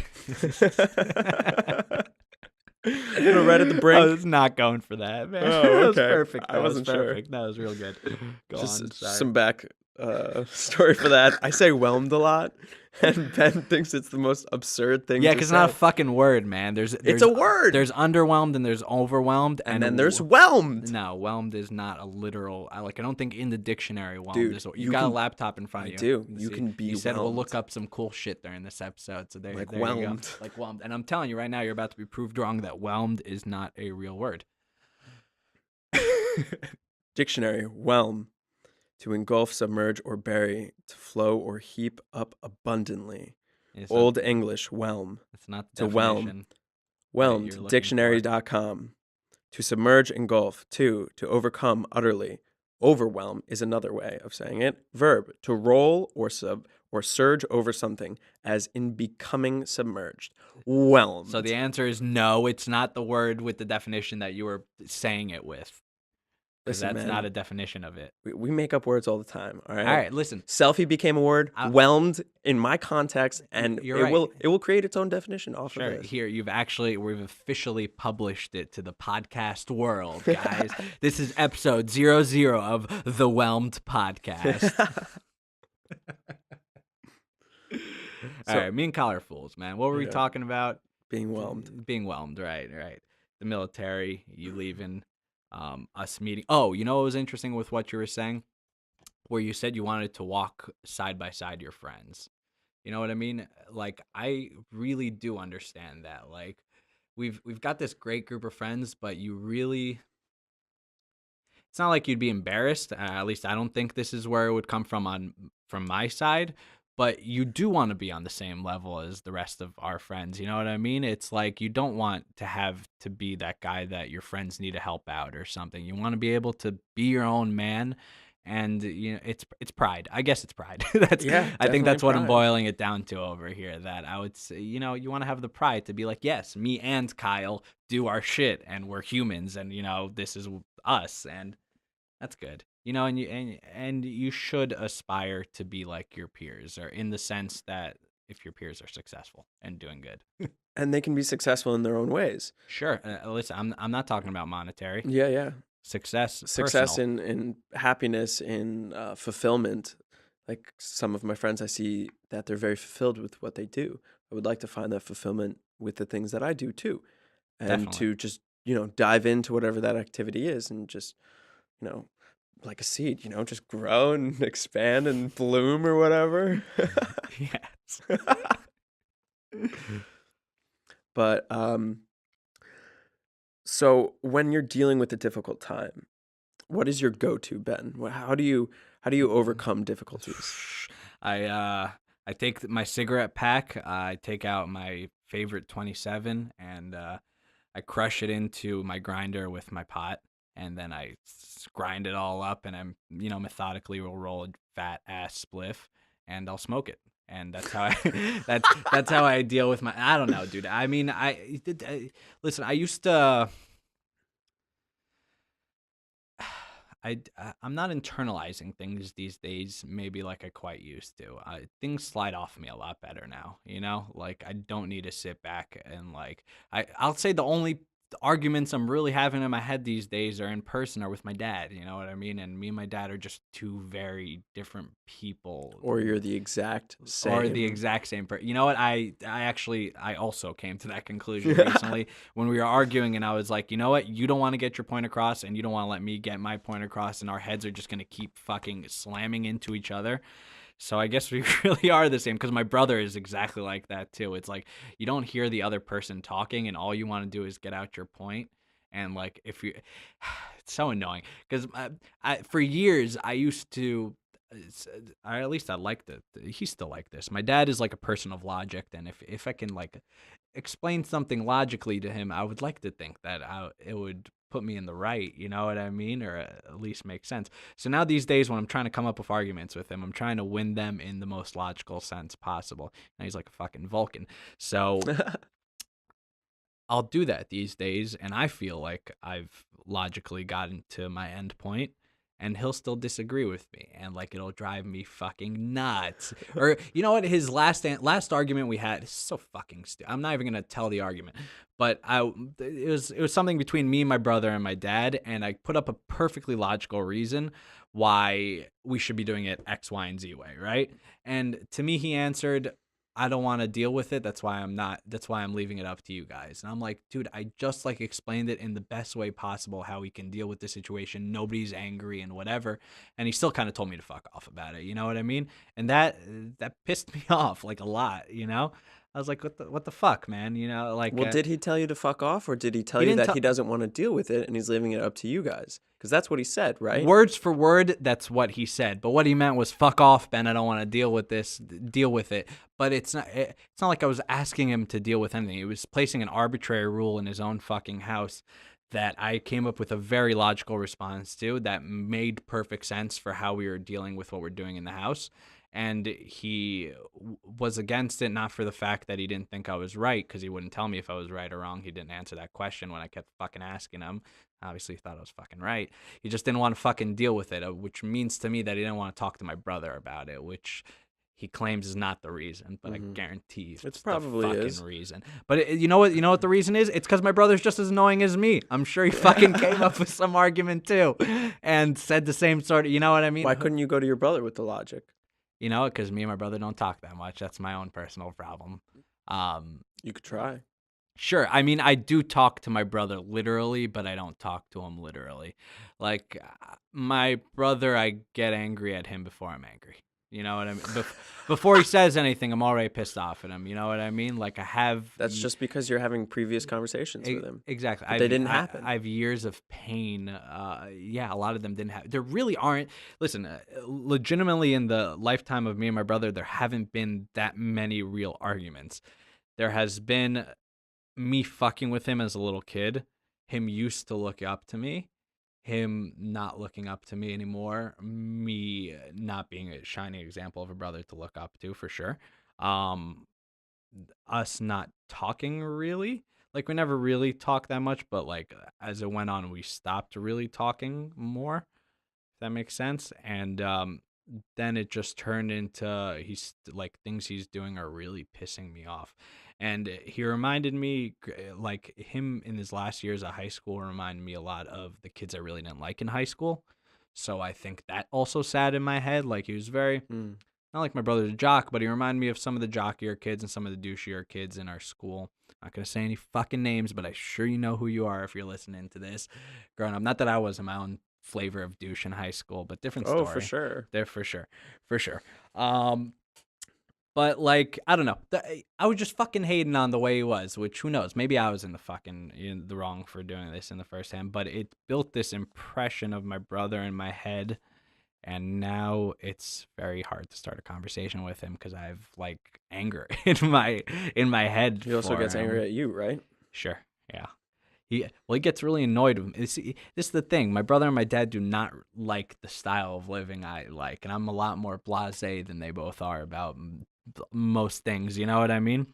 Speaker 1: Right at the brink.
Speaker 2: I was not going for that, man.
Speaker 1: Oh,
Speaker 2: That was
Speaker 1: okay.
Speaker 2: perfect.
Speaker 1: I wasn't sure.
Speaker 2: perfect. That was real good. Go
Speaker 1: Just
Speaker 2: on. Sorry.
Speaker 1: some back story for that. I say whelmed a lot, and Ben thinks it's the most absurd thing.
Speaker 2: Yeah,
Speaker 1: to
Speaker 2: because it's
Speaker 1: say.
Speaker 2: not a fucking word, man. There's
Speaker 1: It's a word.
Speaker 2: There's underwhelmed and there's overwhelmed,
Speaker 1: and then there's whelmed.
Speaker 2: No, whelmed is not a literal. I don't think in the dictionary whelmed
Speaker 1: Dude,
Speaker 2: is.
Speaker 1: you
Speaker 2: You got a
Speaker 1: can-
Speaker 2: laptop in front
Speaker 1: I
Speaker 2: of you.
Speaker 1: do.
Speaker 2: Let's
Speaker 1: You
Speaker 2: see.
Speaker 1: can be
Speaker 2: You said we'll
Speaker 1: whelmed.
Speaker 2: look up some cool shit during this episode. So there,
Speaker 1: Like
Speaker 2: there you go.
Speaker 1: whelmed.
Speaker 2: Like whelmed. And I'm telling you right now, you're about to be proved wrong that whelmed is not a real word.
Speaker 1: Dictionary: whelm, to engulf, submerge, or bury, to flow or heap up abundantly.
Speaker 2: It's
Speaker 1: Old English: whelm.
Speaker 2: It's not the
Speaker 1: to whelm.
Speaker 2: definition.
Speaker 1: Whelmed,
Speaker 2: looking for.
Speaker 1: dictionary.com. To submerge, engulf. 2, to overcome utterly. Overwhelm is another way of saying it. Verb: to roll or surge over something, as in becoming submerged. Whelmed.
Speaker 2: So the answer is no. It's not the word with the definition that you were saying it with. Because
Speaker 1: Listen,
Speaker 2: that's
Speaker 1: man,
Speaker 2: not a definition of it.
Speaker 1: we make up words all the time. All right.
Speaker 2: All right, listen.
Speaker 1: Selfie became a word. Whelmed in my context, and
Speaker 2: You're
Speaker 1: it
Speaker 2: right.
Speaker 1: will create its own definition off
Speaker 2: Sure.
Speaker 1: of this.
Speaker 2: Here, we've officially published it to the podcast world, guys. This is episode 00 of the Whelmed podcast. All right, me and Collar Fools, man. What were we talking about?
Speaker 1: Being whelmed.
Speaker 2: Being whelmed, right. The military, you leaving, us meeting. Oh, you know what was interesting with what you were saying? Where you said you wanted to walk side by side your friends. You know what I mean? Like, I really do understand that. Like, we've got this great group of friends, but you really, it's not like you'd be embarrassed. At least I don't think this is where it would come from my side. but you do want to be on the same level as the rest of our friends. You know what I mean? It's like you don't want to have to be that guy that your friends need to help out or something. You want to be able to be your own man. And it's pride. I guess it's pride.
Speaker 1: Yeah,
Speaker 2: I think
Speaker 1: definitely
Speaker 2: that's what I'm
Speaker 1: pride.
Speaker 2: boiling it down to over here. That I would say, you want to have the pride to be like, yes, me and Kyle do our shit, and we're humans, and this is us, and that's good. And you should aspire to be like your peers, or in the sense that if your peers are successful and doing good.
Speaker 1: And they can be successful in their own ways.
Speaker 2: Sure. Listen, I'm not talking about monetary
Speaker 1: Yeah, yeah.
Speaker 2: success,
Speaker 1: Success
Speaker 2: personal.
Speaker 1: in happiness, in fulfillment. Like some of my friends, I see that they're very fulfilled with what they do. I would like to find that fulfillment with the things that I do too, and
Speaker 2: Definitely.
Speaker 1: to just dive into whatever that activity is, and just you know like a seed, just grow and expand and bloom or whatever.
Speaker 2: Yes.
Speaker 1: But so when you're dealing with a difficult time, what is your go-to, Ben? How do you overcome difficulties?
Speaker 2: I take my cigarette pack. I take out my favorite 27, and I crush it into my grinder with my pot, and then I grind it all up, and I'm methodically will roll a fat ass spliff, and I'll smoke it. And that's how I that's how I deal with my. I don't know, dude. I mean, listen. I used to. I'm not internalizing things these days, maybe like I quite used to. Things slide off me a lot better now, Like I don't need to sit back and like I'll say the only arguments I'm really having in my head these days are in person or with my dad. You know what I mean? And me and my dad are just two very different people,
Speaker 1: Or you're the exact
Speaker 2: or the
Speaker 1: same?
Speaker 2: exact same person. You know what? I also came to that conclusion recently when we were arguing, and I was like, you know what? You don't want to get your point across, and you don't want to let me get my point across, and our heads are just gonna keep fucking slamming into each other. So I guess we really are the same, because my brother is exactly like that too. It's like you don't hear the other person talking, and all you want to do is get out your point. And like if you, it's so annoying because for years I used to at least I like that he's still like this. My dad is like a person of logic, and if I can like explain something logically to him, I would like to think that it would put me in the right, you know what I mean, or at least make sense. So now these days when I'm trying to come up with arguments with him, I'm trying to win them in the most logical sense possible. And he's like a fucking Vulcan. So I'll do that these days, and I feel like I've logically gotten to my end point, and he'll still disagree with me, and like it'll drive me fucking nuts. Or you know what? His last argument we had is so fucking stupid. I'm not even gonna tell the argument, but it was something between me, my brother, and my dad, and I put up a perfectly logical reason why we should be doing it X, Y, and Z way, right? And to me, he answered, I don't want to deal with it. That's why I'm leaving it up to you guys. And I'm like, dude, I just like explained it in the best way possible how we can deal with the situation. Nobody's angry and whatever. And he still kind of told me to fuck off about it. You know what I mean? And that pissed me off like a lot. I was like, what the fuck, man? Like
Speaker 1: Well, did he tell you to fuck off, or did he tell
Speaker 2: he
Speaker 1: you
Speaker 2: didn't
Speaker 1: that
Speaker 2: tell
Speaker 1: he doesn't want to deal with it and he's leaving it up to you guys? Because that's what he said, right?
Speaker 2: words for word, that's what he said. But what he meant was fuck off, Ben. I don't want to deal with this. Deal with it. But it's not like I was asking him to deal with anything. He was placing an arbitrary rule in his own fucking house that I came up with a very logical response to that made perfect sense for how we were dealing with what we're doing in the house. And he was against it, not for the fact that he didn't think I was right, because he wouldn't tell me if I was right or wrong. He didn't answer that question when I kept fucking asking him. Obviously, he thought I was fucking right. He just didn't want to fucking deal with it, which means to me that he didn't want to talk to my brother about it, which he claims is not the reason, but I guarantee
Speaker 1: It
Speaker 2: it's the
Speaker 1: probably
Speaker 2: fucking
Speaker 1: is.
Speaker 2: reason. But you know what? You know what the reason is? It's because my brother's just as annoying as me. I'm sure he fucking came up with some argument too, and said the same sort of. You know what I mean?
Speaker 1: Why couldn't you go to your brother with the logic?
Speaker 2: Because me and my brother don't talk that much. That's my own personal problem.
Speaker 1: You could try.
Speaker 2: Sure. I mean, I do talk to my brother literally, but I don't talk to him literally. Like, my brother, I get angry at him before I'm angry. You know what I mean? Before he says anything, I'm already pissed off at him. You know what I mean? Like I have.
Speaker 1: That's just because you're having previous conversations with him.
Speaker 2: Exactly.
Speaker 1: But they didn't happen.
Speaker 2: I have years of pain. Yeah, a lot of them didn't have. There really aren't. Listen, legitimately in the lifetime of me and my brother, there haven't been that many real arguments. There has been me fucking with him as a little kid, him used to look up to me, him not looking up to me anymore, me not being a shining example of a brother to look up to for sure. Us not talking really. Like we never really talked that much, but like as it went on, we stopped really talking more. If that makes sense. And then it just turned into he's like things he's doing are really pissing me off. And he reminded me, like him in his last years of high school, reminded me a lot of the kids I really didn't like in high school. So I think that also sat in my head. Like he was very, not like my brother's a jock, but he reminded me of some of the jockier kids and some of the douchier kids in our school. Not going to say any fucking names, but I sure you know who you are if you're listening to this. Growing up, not that I wasn't my own flavor of douche in high school, but different story.
Speaker 1: Oh, for sure.
Speaker 2: There for sure. For sure. But like, I don't know. I was just fucking hating on the way he was, which who knows? Maybe I was in the wrong for doing this in the first hand, but it built this impression of my brother in my head. And now it's very hard to start a conversation with him because I have like anger in my head.
Speaker 1: He also gets angry at you, right?
Speaker 2: Sure. Yeah. He gets really annoyed with me. This is the thing. My brother and my dad do not like the style of living I like, and I'm a lot more blasé than they both are about most things. You know what I mean?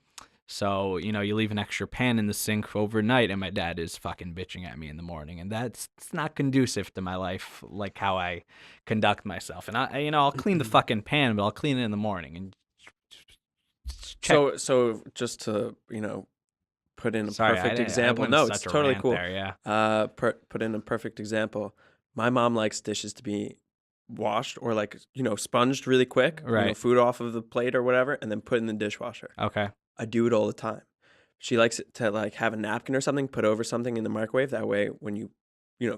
Speaker 2: So, you know, you leave an extra pan in the sink overnight and my dad is fucking bitching at me in the morning. And it's not conducive to my life, like how I conduct myself. And I'll clean the fucking pan, but I'll clean it in the morning and check.
Speaker 1: So just to, put in a perfect example. No, it's totally cool.
Speaker 2: There, yeah.
Speaker 1: Put in a perfect example. My mom likes dishes to be washed or like, sponged really quick.
Speaker 2: Right.
Speaker 1: Food off of the plate or whatever, and then put in the dishwasher.
Speaker 2: Okay.
Speaker 1: I do it all the time. She likes it to like have a napkin or something, put over something in the microwave. That way, when you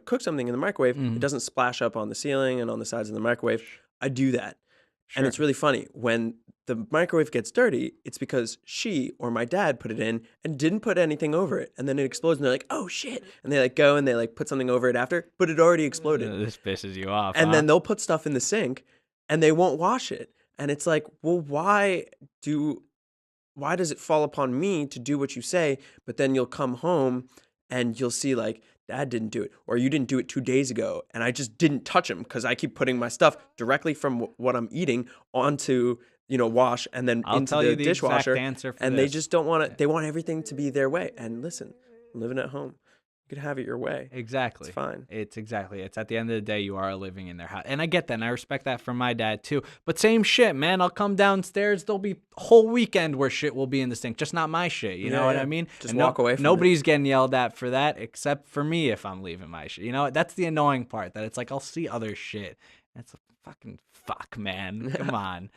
Speaker 1: cook something in the microwave, it doesn't splash up on the ceiling and on the sides of the microwave. I do that. Sure. And it's really funny. When the microwave gets dirty, it's because she or my dad put it in and didn't put anything over it. And then it explodes and they're like, oh shit. And they like go and they like put something over it after, but it already exploded.
Speaker 2: This pisses you off.
Speaker 1: And then they'll put stuff in the sink and they won't wash it. And it's like, well, why does it fall upon me to do what you say, but then you'll come home and you'll see like, Dad didn't do it, or you didn't do it 2 days ago, and I just didn't touch him because I keep putting my stuff directly from what I'm eating onto, wash and then into the dishwasher. And they just don't want it. They want everything to be their way. And listen, I'm living at home. You can have it your way.
Speaker 2: Exactly.
Speaker 1: It's fine.
Speaker 2: It's at the end of the day, you are living in their house. And I get that, and I respect that from my dad, too. But same shit, man. I'll come downstairs. There'll be a whole weekend where shit will be in the sink. Just not my shit. You know what I mean?
Speaker 1: Just walk away from
Speaker 2: Nobody's getting yelled at for that except for me if I'm leaving my shit. That's the annoying part, that it's like I'll see other shit. That's a fucking fuck, man. Come on.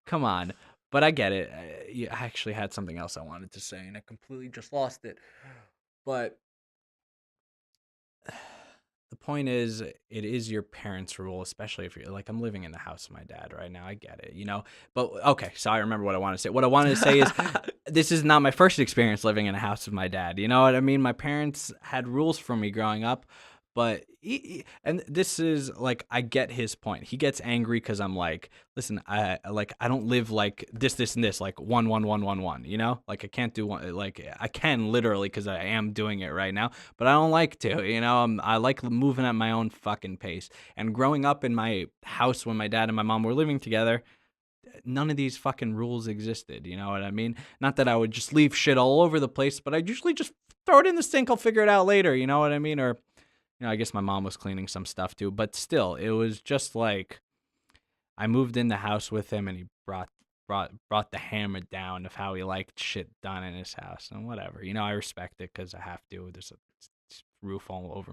Speaker 2: Come on. But I get it. I actually had something else I wanted to say, and I completely just lost it. But the point is, it is your parents' rule, especially if you're like, I'm living in the house of my dad right now. I get it, But okay, so I remember what I want to say. What I wanted to say is, this is not my first experience living in a house of my dad. You know what I mean? My parents had rules for me growing up, but and this is like, I get his point. He gets angry because I'm like, listen, I don't live like this and this, like 1 1 1 1 1. Like I can't do one. Like I can literally because I am doing it right now, but I don't like to. I like moving at my own fucking pace. And growing up in my house when my dad and my mom were living together, none of these fucking rules existed. You know what I mean? Not that I would just leave shit all over the place, but I usually just throw it in the sink. I'll figure it out later. You know what I mean? Or I guess my mom was cleaning some stuff too, but still, it was just like I moved in the house with him, and he brought the hammer down of how he liked shit done in his house, and whatever. I respect it because I have to. There's a roof all over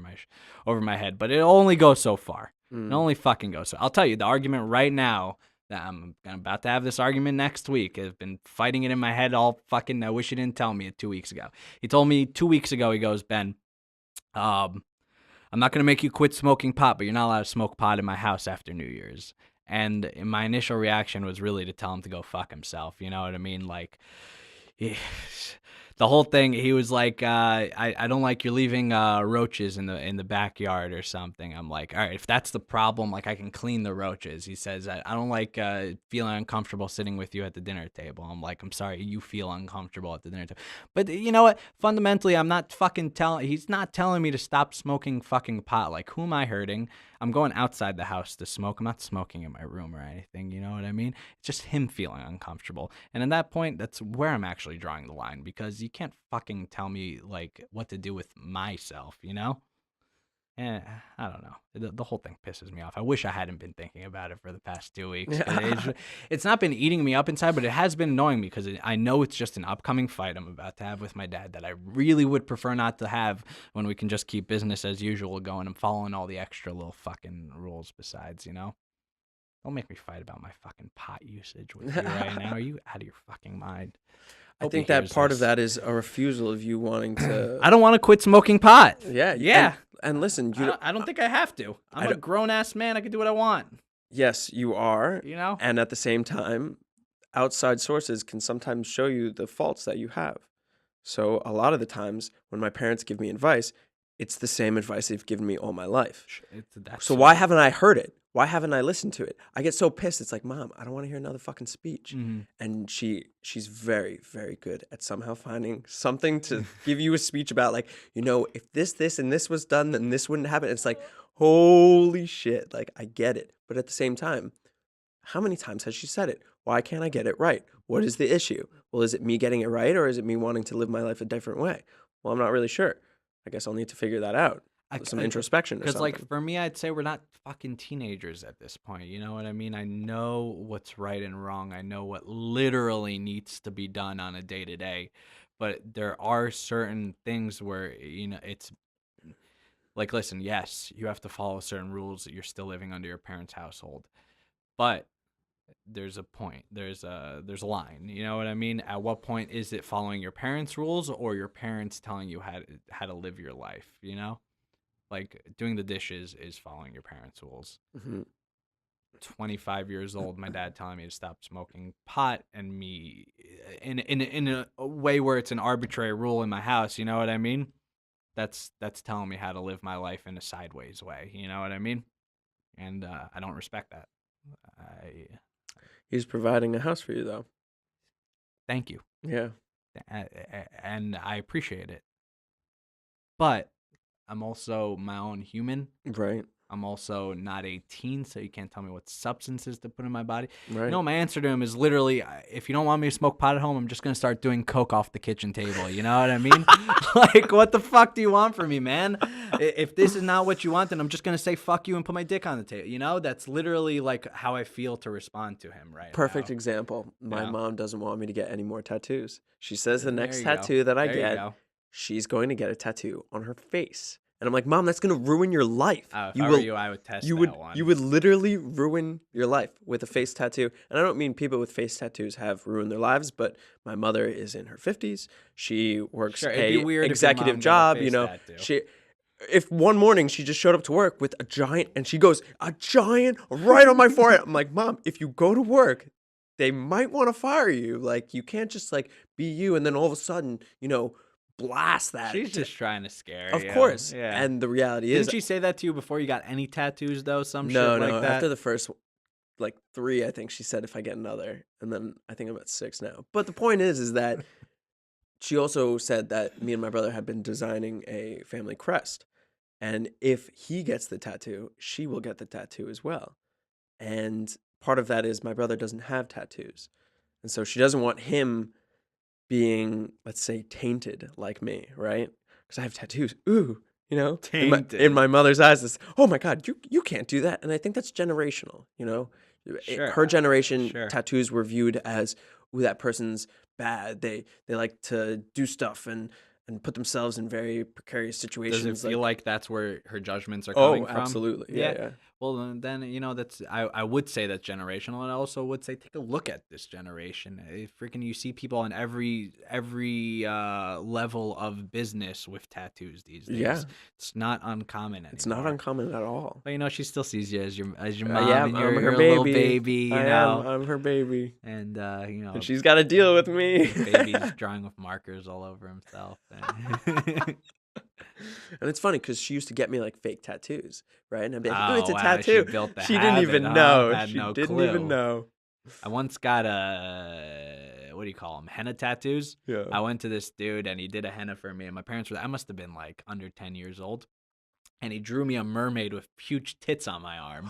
Speaker 2: my head, but it only goes so far. It only fucking goes so. I'll tell you, the argument right now that I'm about to have this argument next week. I've been fighting it in my head all fucking. I wish he didn't tell me it 2 weeks ago. He told me 2 weeks ago. He goes, Ben, I'm not going to make you quit smoking pot, but you're not allowed to smoke pot in my house after New Year's. And my initial reaction was really to tell him to go fuck himself. You know what I mean? Like, he- the whole thing, he was like, I don't like you leaving roaches in the backyard or something. I'm like, all right, if that's the problem, like I can clean the roaches. He says, I don't like feeling uncomfortable sitting with you at the dinner table. I'm like, I'm sorry, you feel uncomfortable at the dinner table. But you know what? Fundamentally, he's not telling me to stop smoking fucking pot. Like, who am I hurting? I'm going outside the house to smoke. I'm not smoking in my room or anything. You know what I mean? It's just him feeling uncomfortable. And at that point, that's where I'm actually drawing the line, because you can't fucking tell me like what to do with myself, you know? And I don't know. The whole thing pisses me off. I wish I hadn't been thinking about it for the past 2 weeks. 'Cause it's not been eating me up inside, but it has been annoying me because I know it's just an upcoming fight I'm about to have with my dad that I really would prefer not to have, when we can just keep business as usual going and following all the extra little fucking rules besides, you know? Don't make me fight about my fucking pot usage with you right now. Are you out of your fucking mind?
Speaker 1: I
Speaker 2: Hope he
Speaker 1: think that
Speaker 2: hears
Speaker 1: part of
Speaker 2: this.
Speaker 1: that is a refusal of you wanting to.
Speaker 2: I don't want to quit smoking pot.
Speaker 1: Yeah,
Speaker 2: Yeah.
Speaker 1: And listen,
Speaker 2: I don't think I have to. I'm a
Speaker 1: don't-
Speaker 2: grown-ass man. I can do what I want,
Speaker 1: yes, you are.
Speaker 2: you know?
Speaker 1: And at the same time, outside sources can sometimes show you the faults that you have. So a lot of the times when my parents give me advice, it's the same advice they've given me all my life. So why haven't I heard it? Why haven't I listened to it? I get so pissed. It's like, Mom, I don't want to hear another fucking speech.
Speaker 2: Mhm.
Speaker 1: And she's very, very good at somehow finding something to give you a speech about, like, if this, and this was done, then this wouldn't happen. It's like, holy shit. Like, I get it. But at the same time, how many times has she said it? Why can't I get it right? What is the issue? Well, is it me getting it right, or is it me wanting to live my life a different way? Well, I'm not really sure. I guess I'll need to figure that out. Some introspection or
Speaker 2: Because,
Speaker 1: something.
Speaker 2: like, for me, I'd say we're not fucking teenagers at this point. You know what I mean? I know what's right and wrong. I know what literally needs to be done on a day-to-day. But there are certain things where, it's like, listen, yes, you have to follow certain rules. You're still living under your parents' household. But there's a point. There's a line. You know what I mean? At what point is it following your parents' rules or your parents telling you how to live your life, you know? Like, doing the dishes is following your parents' rules.
Speaker 1: Mhm.
Speaker 2: 25 years old, my dad telling me to stop smoking pot, and me in a way where it's an arbitrary rule in my house, you know what I mean? That's telling me how to live my life in a sideways way, you know what I mean? And I don't respect that.
Speaker 1: He's providing a house for you, though.
Speaker 2: Thank you.
Speaker 1: Yeah.
Speaker 2: And I appreciate it. But I'm also my own human.
Speaker 1: Right.
Speaker 2: I'm also not 18, so you can't tell me what substances to put in my body.
Speaker 1: Right.
Speaker 2: My answer to him is literally, if you don't want me to smoke pot at home, I'm just going to start doing coke off the kitchen table. You know what I mean? Like, what the fuck do you want from me, man? If this is not what you want, then I'm just going to say fuck you and put my dick on the table. You know, that's literally like how I feel to respond to him right
Speaker 1: Perfect
Speaker 2: now.
Speaker 1: example. My
Speaker 2: Yeah.
Speaker 1: mom doesn't want me to get any more tattoos. She says the
Speaker 2: There
Speaker 1: next
Speaker 2: you go.
Speaker 1: tattoo that I
Speaker 2: There you
Speaker 1: get,
Speaker 2: go.
Speaker 1: she's going to get a tattoo on her face. And I'm like, Mom, that's going to ruin your life.
Speaker 2: If I were you, I would test that one.
Speaker 1: You would literally ruin your life with a face tattoo. And I don't mean people with face tattoos have ruined their lives, but my mother is in her 50s. She works
Speaker 2: Sure, it'd be
Speaker 1: a
Speaker 2: weird if your
Speaker 1: executive
Speaker 2: mom got a
Speaker 1: job,
Speaker 2: face tattoo.
Speaker 1: If one morning she just showed up to work with a giant, and she goes, a giant right on my forehead. I'm like, Mom, if you go to work, they might want to fire you. Like, you can't just like be you and then all of a sudden, blast that.
Speaker 2: She's just trying to scare you.
Speaker 1: Of course.
Speaker 2: Yeah.
Speaker 1: And the reality
Speaker 2: Didn't
Speaker 1: is,
Speaker 2: she say that to you before you got any tattoos, though? Some
Speaker 1: no,
Speaker 2: shit like that?
Speaker 1: after the first, like 3, I think she said if I get another. And then I think I'm at 6 now. But the point is that she also said that me and my brother have been designing a family crest. And if he gets the tattoo, she will get the tattoo as well. And part of that is my brother doesn't have tattoos. And so she doesn't want him being, let's say, tainted like me, right? Because I have tattoos. Ooh,
Speaker 2: Tainted.
Speaker 1: In my mother's eyes, it's, oh my God, you can't do that. And I think that's generational,
Speaker 2: Sure.
Speaker 1: Her generation,
Speaker 2: Sure.
Speaker 1: tattoos were viewed as, ooh, that person's bad. They like to do stuff and and put themselves in very precarious situations.
Speaker 2: Does it feel like that's where her judgments are
Speaker 1: oh,
Speaker 2: coming from?
Speaker 1: absolutely. Yeah, yeah.
Speaker 2: Well, then that's I would say that's generational, and I also would say take a look at this generation. Freaking, you see people on every level of business with tattoos these days.
Speaker 1: Yeah.
Speaker 2: It's not uncommon anymore.
Speaker 1: It's not uncommon at all.
Speaker 2: But she still sees you as your mom,
Speaker 1: Yeah,
Speaker 2: and
Speaker 1: I'm
Speaker 2: you're
Speaker 1: her
Speaker 2: a
Speaker 1: baby.
Speaker 2: little baby. You know,
Speaker 1: I'm her baby.
Speaker 2: and
Speaker 1: And she's got to deal with me.
Speaker 2: baby's drawing with markers all over himself.
Speaker 1: And it's funny because she used to get me like fake tattoos, right? And I'd be like, "Oh,
Speaker 2: Oh,
Speaker 1: it's a
Speaker 2: wow,
Speaker 1: tattoo."
Speaker 2: she built the
Speaker 1: She didn't
Speaker 2: habit,
Speaker 1: even
Speaker 2: huh?
Speaker 1: know.
Speaker 2: Had
Speaker 1: She
Speaker 2: no
Speaker 1: didn't
Speaker 2: clue.
Speaker 1: even know.
Speaker 2: I once got what do you call them? Henna tattoos.
Speaker 1: Yeah.
Speaker 2: I went to this dude and he did a henna for me, and my parents I must have been like under 10 years old. And he drew me a mermaid with huge tits on my arm.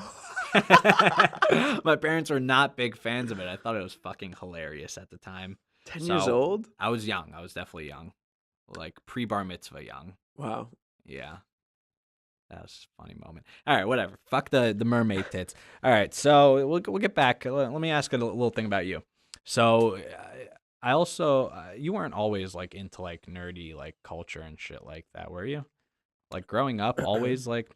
Speaker 2: My parents were not big fans of it. I thought it was fucking hilarious at the time.
Speaker 1: 10 years old?
Speaker 2: I was young. I was definitely young. Like pre-bar mitzvah young.
Speaker 1: Wow.
Speaker 2: Yeah. That was a funny moment. All right, whatever. Fuck the mermaid tits. All right, so we'll get back. Let me ask a little thing about you. So I also you weren't always like into like nerdy like culture and shit like that, were you? Like growing up, always like.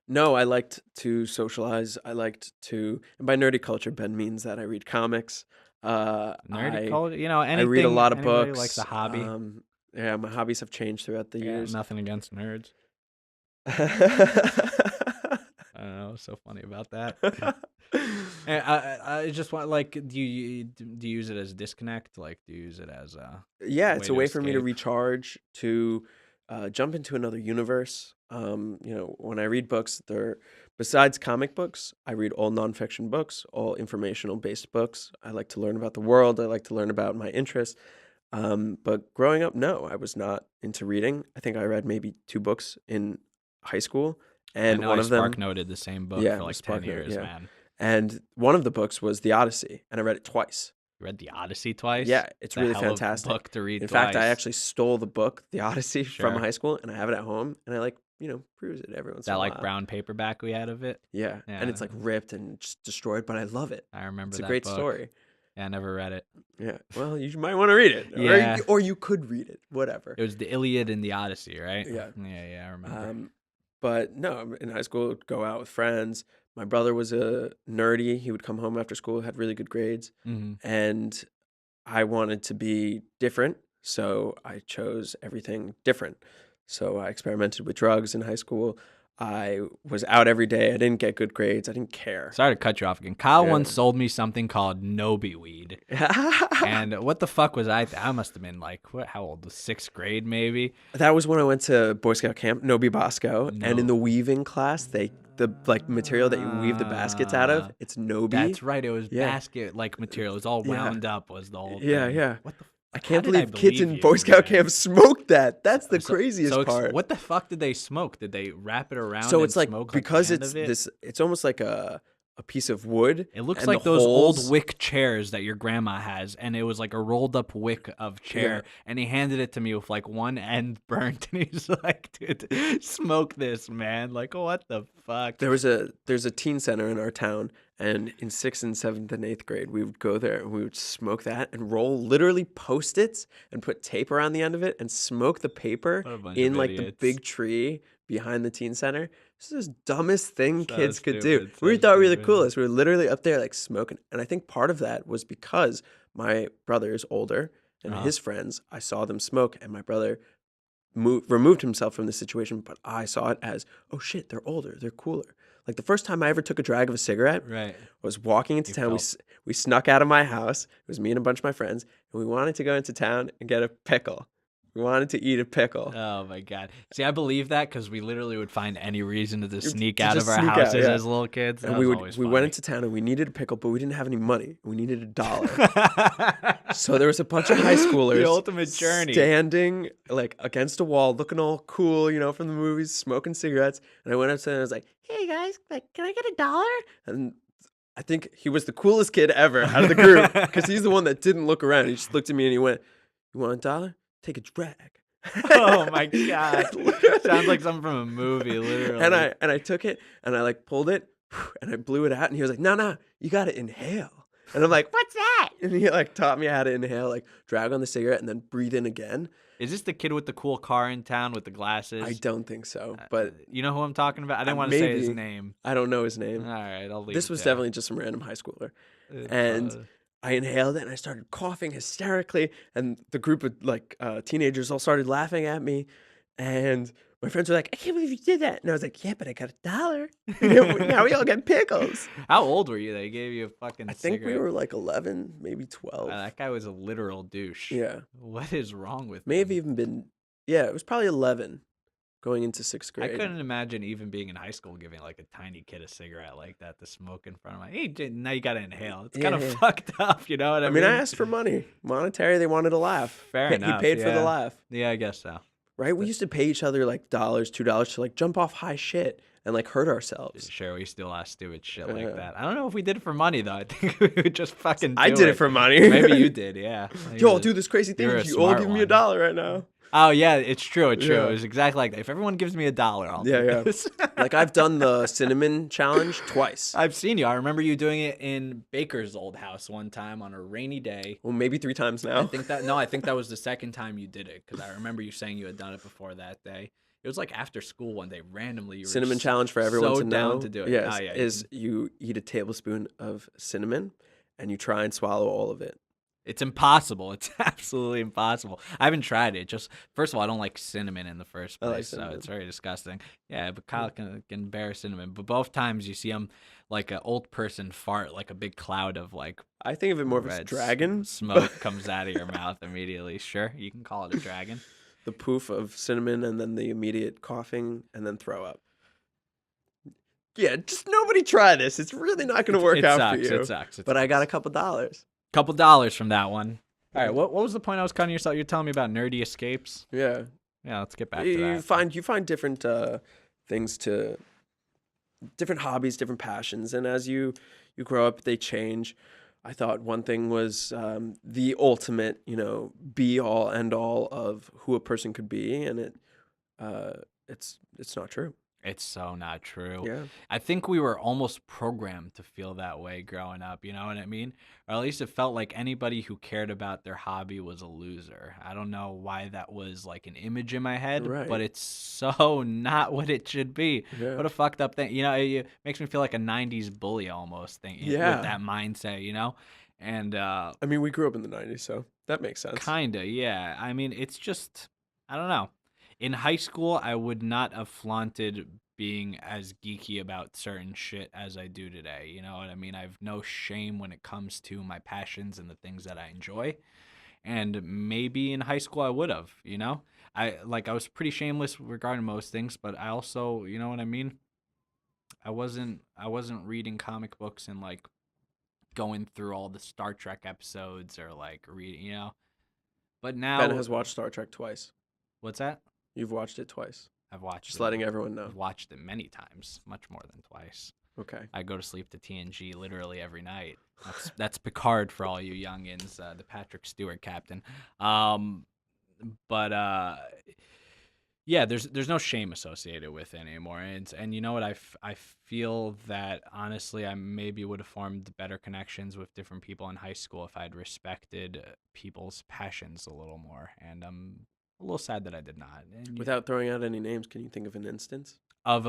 Speaker 1: No, I liked to socialize. I liked to, and by nerdy culture, Ben means that I read comics.
Speaker 2: Nerdy culture, anything.
Speaker 1: I read a lot of books.
Speaker 2: Like the hobby.
Speaker 1: Yeah, my hobbies have changed throughout the years.
Speaker 2: Nothing against nerds. I don't know. What's so funny about that? And I just want do you use it as disconnect? Like, do you use it as a
Speaker 1: yeah, it's a way for me to
Speaker 2: escape?
Speaker 1: recharge, to jump into another universe. When I read books, besides comic books, I read all nonfiction books, all informational based books. I like to learn about the world. I like to learn about my interests. But growing up, no, I was not into reading. I think I read maybe 2 books in high school, and one of them
Speaker 2: Spark noted the same book
Speaker 1: Yeah,
Speaker 2: for like
Speaker 1: Spark
Speaker 2: 10
Speaker 1: Note,
Speaker 2: years,
Speaker 1: yeah.
Speaker 2: man.
Speaker 1: And one of the books was The Odyssey, and I read it twice.
Speaker 2: You read the Odyssey twice?
Speaker 1: Yeah, it's
Speaker 2: a
Speaker 1: really
Speaker 2: hell of a
Speaker 1: fantastic.
Speaker 2: book to read
Speaker 1: In
Speaker 2: twice.
Speaker 1: fact, I actually stole the book, The Odyssey, from
Speaker 2: Sure.
Speaker 1: high school, and I have it at home, and I peruse it every once in
Speaker 2: that
Speaker 1: a
Speaker 2: like
Speaker 1: while.
Speaker 2: brown paperback we had of it.
Speaker 1: Yeah,
Speaker 2: Yeah.
Speaker 1: and it's like ripped and just destroyed, but I love it.
Speaker 2: I remember
Speaker 1: It's a
Speaker 2: that
Speaker 1: great
Speaker 2: book.
Speaker 1: story.
Speaker 2: Yeah, I never read it.
Speaker 1: Yeah, well, you might want to read it.
Speaker 2: Yeah.
Speaker 1: Or you could read it, whatever.
Speaker 2: It was the Iliad and the Odyssey, right?
Speaker 1: Yeah.
Speaker 2: Yeah, I remember.
Speaker 1: But no, in high school, go out with friends. My brother was a nerdy. He would come home after school, had really good grades.
Speaker 2: Mhm.
Speaker 1: And I wanted to be different, so I chose everything different. So I experimented with drugs in high school. I was out every day. I didn't get good grades. I didn't care.
Speaker 2: Sorry to cut you off again. Kyle
Speaker 1: Yeah.
Speaker 2: once sold me something called Nobi weed. And what the fuck was I must have been like, how old? The 6th grade, maybe?
Speaker 1: That was when I went to Boy Scout camp, Nobi Bosco, and in
Speaker 2: No.
Speaker 1: the weaving class, the material that you weave the baskets out of, it's Nobi.
Speaker 2: That's right. It was
Speaker 1: Yeah.
Speaker 2: basket like material. It was all
Speaker 1: Yeah.
Speaker 2: wound up. Was the whole
Speaker 1: Yeah,
Speaker 2: thing.
Speaker 1: yeah.
Speaker 2: What the?
Speaker 1: I
Speaker 2: How
Speaker 1: can't
Speaker 2: did
Speaker 1: believe kids in
Speaker 2: you,
Speaker 1: Boy Scout
Speaker 2: man?
Speaker 1: camp smoked that. That's the craziest part.
Speaker 2: What the fuck did they smoke? Did they wrap it around?
Speaker 1: So
Speaker 2: and
Speaker 1: it's like,
Speaker 2: smoke,
Speaker 1: because
Speaker 2: the end
Speaker 1: it's
Speaker 2: of it?
Speaker 1: this, it's almost like a piece of wood.
Speaker 2: It looks
Speaker 1: and
Speaker 2: like
Speaker 1: the
Speaker 2: those
Speaker 1: holes-
Speaker 2: old wick chairs that your grandma has, and it was like a rolled up wick of chair,
Speaker 1: Yeah.
Speaker 2: and he handed it to me with like one end burnt, and he's like, "Dude, smoke this, man!" Like, what the fuck?
Speaker 1: There's a teen center in our town, and in 6th and 7th and 8th grade, we would go there and we would smoke that and roll literally Post-its and put tape around the end of it and smoke the paper
Speaker 2: What a bunch
Speaker 1: in
Speaker 2: of
Speaker 1: like the
Speaker 2: idiots.
Speaker 1: big tree behind the teen center. This is the dumbest thing
Speaker 2: So
Speaker 1: kids could do.
Speaker 2: stupid,
Speaker 1: We
Speaker 2: so
Speaker 1: thought we were the
Speaker 2: stupid.
Speaker 1: coolest. We were literally up there like smoking. And I think part of that was because my brother is older and
Speaker 2: Uh-huh.
Speaker 1: his friends, I saw them smoke, and my brother removed himself from the situation, but I saw it as, oh shit, they're older, they're cooler. Like the first time I ever took a drag of a cigarette
Speaker 2: Right.
Speaker 1: was walking into
Speaker 2: You
Speaker 1: town.
Speaker 2: felt-
Speaker 1: We snuck out of my house. It was me and a bunch of my friends, and we wanted to go into town and get a pickle. We wanted to eat a pickle.
Speaker 2: Oh my god. See, I believe that because we literally would find any reason to just sneak
Speaker 1: to
Speaker 2: out
Speaker 1: just
Speaker 2: of our
Speaker 1: sneak out,
Speaker 2: houses
Speaker 1: yeah.
Speaker 2: as little kids.
Speaker 1: And
Speaker 2: That
Speaker 1: we
Speaker 2: was always
Speaker 1: went
Speaker 2: funny.
Speaker 1: into town and we needed a pickle, but we didn't have any money. We needed $1. So there was a bunch of high schoolers
Speaker 2: The ultimate journey.
Speaker 1: standing like against a wall, looking all cool, from the movies, smoking cigarettes. And I went up to them and I was like, "Hey guys, like, can I get $1?" And I think he was the coolest kid ever out of the group because he's the one that didn't look around. He just looked at me and he went, "You want $1? Take a drag."
Speaker 2: Oh my god. Sounds like something from a movie, literally.
Speaker 1: And I took it and I like pulled it and I blew it out, and he was like, "No, you got to inhale." And I'm like, what's that? And he like taught me how to inhale, like drag on the cigarette and then breathe in again.
Speaker 2: Is this the kid with the cool car in town with the glasses?
Speaker 1: I don't think so, but
Speaker 2: you know who I'm talking about? I didn't want to say his
Speaker 1: maybe.
Speaker 2: name.
Speaker 1: I don't know his
Speaker 2: All
Speaker 1: name.
Speaker 2: right, I'll leave
Speaker 1: This
Speaker 2: it
Speaker 1: was
Speaker 2: there.
Speaker 1: definitely just some random high schooler.
Speaker 2: It's,
Speaker 1: And I inhaled it and I started coughing hysterically. And the group of like teenagers all started laughing at me. And my friends were like, I can't believe you did that. And I was like, yeah, but I got $1. Now we all get pickles.
Speaker 2: How old were you? They gave you a fucking
Speaker 1: I think
Speaker 2: cigarette.
Speaker 1: we were like 11, maybe 12.
Speaker 2: That guy was a literal douche.
Speaker 1: Yeah.
Speaker 2: What is wrong with
Speaker 1: May have
Speaker 2: him?
Speaker 1: even been, yeah, it was probably 11 going into 6th
Speaker 2: I
Speaker 1: grade.
Speaker 2: couldn't imagine even being in high school giving like a tiny kid a cigarette like that to smoke in front of my. Hey, now you gotta inhale. It's kind of
Speaker 1: Yeah.
Speaker 2: fucked up, you know what I
Speaker 1: I
Speaker 2: mean?
Speaker 1: mean, I asked for money. Monetary, they wanted a laugh.
Speaker 2: Fair enough.
Speaker 1: He paid for the
Speaker 2: yeah.
Speaker 1: laugh.
Speaker 2: Yeah, I guess so.
Speaker 1: Right? We used to pay each other like $1, $2 to like jump off high shit and like hurt ourselves.
Speaker 2: Sure, we still ask stupid shit
Speaker 1: Yeah.
Speaker 2: like that. I don't know if we did it for money though. I think we would just fucking.
Speaker 1: I did it for money.
Speaker 2: Maybe you did, yeah.
Speaker 1: Yo, I'll do this crazy thing.
Speaker 2: you're a
Speaker 1: You all
Speaker 2: smart
Speaker 1: give me
Speaker 2: one.
Speaker 1: $1 right now.
Speaker 2: Oh yeah, it's true. It's true.
Speaker 1: Yeah.
Speaker 2: It was exactly like that. If everyone gives me $1, I'll
Speaker 1: Yeah,
Speaker 2: do
Speaker 1: yeah.
Speaker 2: this.
Speaker 1: Like I've done the cinnamon challenge twice.
Speaker 2: I've seen you. I remember you doing it in Baker's old house one time on a rainy day.
Speaker 1: Well, maybe 3 times now.
Speaker 2: I think that was the second time you did it because I remember you saying you had done it before that day. It was like after school one day, randomly. You were
Speaker 1: Cinnamon
Speaker 2: just
Speaker 1: challenge for everyone
Speaker 2: so
Speaker 1: to
Speaker 2: down
Speaker 1: know.
Speaker 2: to do it.
Speaker 1: Yes,
Speaker 2: Oh, yeah.
Speaker 1: is you eat a tablespoon of cinnamon and you try and swallow all of it.
Speaker 2: It's impossible. It's absolutely impossible. I haven't tried it. Just first of all, I don't like cinnamon in the first
Speaker 1: I like
Speaker 2: place, so
Speaker 1: cinnamon.
Speaker 2: it's very disgusting. Yeah, but Kyle can bear cinnamon. But both times you see him like an old person fart, like a big cloud of like
Speaker 1: I think of it more of as
Speaker 2: red
Speaker 1: dragon.
Speaker 2: smoke comes out of your mouth immediately. Sure, you can call it a dragon.
Speaker 1: The poof of cinnamon and then the immediate coughing and then throw up. Yeah, just nobody try this. It's really not going to work
Speaker 2: It
Speaker 1: out
Speaker 2: sucks.
Speaker 1: for you.
Speaker 2: It sucks.
Speaker 1: But I got a couple $.
Speaker 2: Couple dollars from that one. All right, what was the point I was cutting yourself? You're telling me about nerdy escapes.
Speaker 1: Yeah.
Speaker 2: Yeah, let's get back to
Speaker 1: You
Speaker 2: that.
Speaker 1: find different things to different hobbies, different passions, and as you grow up, they change. I thought one thing was the ultimate, be all end all of who a person could be, and it's not true.
Speaker 2: It's so not true.
Speaker 1: Yeah.
Speaker 2: I think we were almost programmed to feel that way growing up, you know what I mean? Or at least it felt like anybody who cared about their hobby was a loser. I don't know why that was like an image in my head,
Speaker 1: Right.
Speaker 2: but it's so not what it should be.
Speaker 1: Yeah.
Speaker 2: What a fucked up thing. It makes me feel like a 90s bully almost thing
Speaker 1: Yeah.
Speaker 2: with that mindset, And
Speaker 1: I mean, we grew up in the 90s, so that makes sense.
Speaker 2: kinda, yeah. I mean, it's just, I don't know. In high school, I would not have flaunted being as geeky about certain shit as I do today. You know what I mean? I have no shame when it comes to my passions and the things that I enjoy. And maybe in high school I would have, I was pretty shameless regarding most things, but I also, you know what I mean? I wasn't reading comic books and like going through all the Star Trek episodes or like reading, But now
Speaker 1: Ben has watched Star Trek twice.
Speaker 2: What's that?
Speaker 1: You've watched it twice.
Speaker 2: I've watched
Speaker 1: Just
Speaker 2: it.
Speaker 1: letting everyone know.
Speaker 2: I've watched it many times, much more than twice.
Speaker 1: Okay.
Speaker 2: I go to sleep to TNG literally every night. That's Picard for all you youngins, the Patrick Stewart captain. Yeah, there's no shame associated with it anymore. And you know what? I feel that honestly, I maybe would have formed better connections with different people in high school if I'd respected people's passions a little more. And I'm a little sad that I did not. And
Speaker 1: Without throwing out any names, can you think of an instance?
Speaker 2: I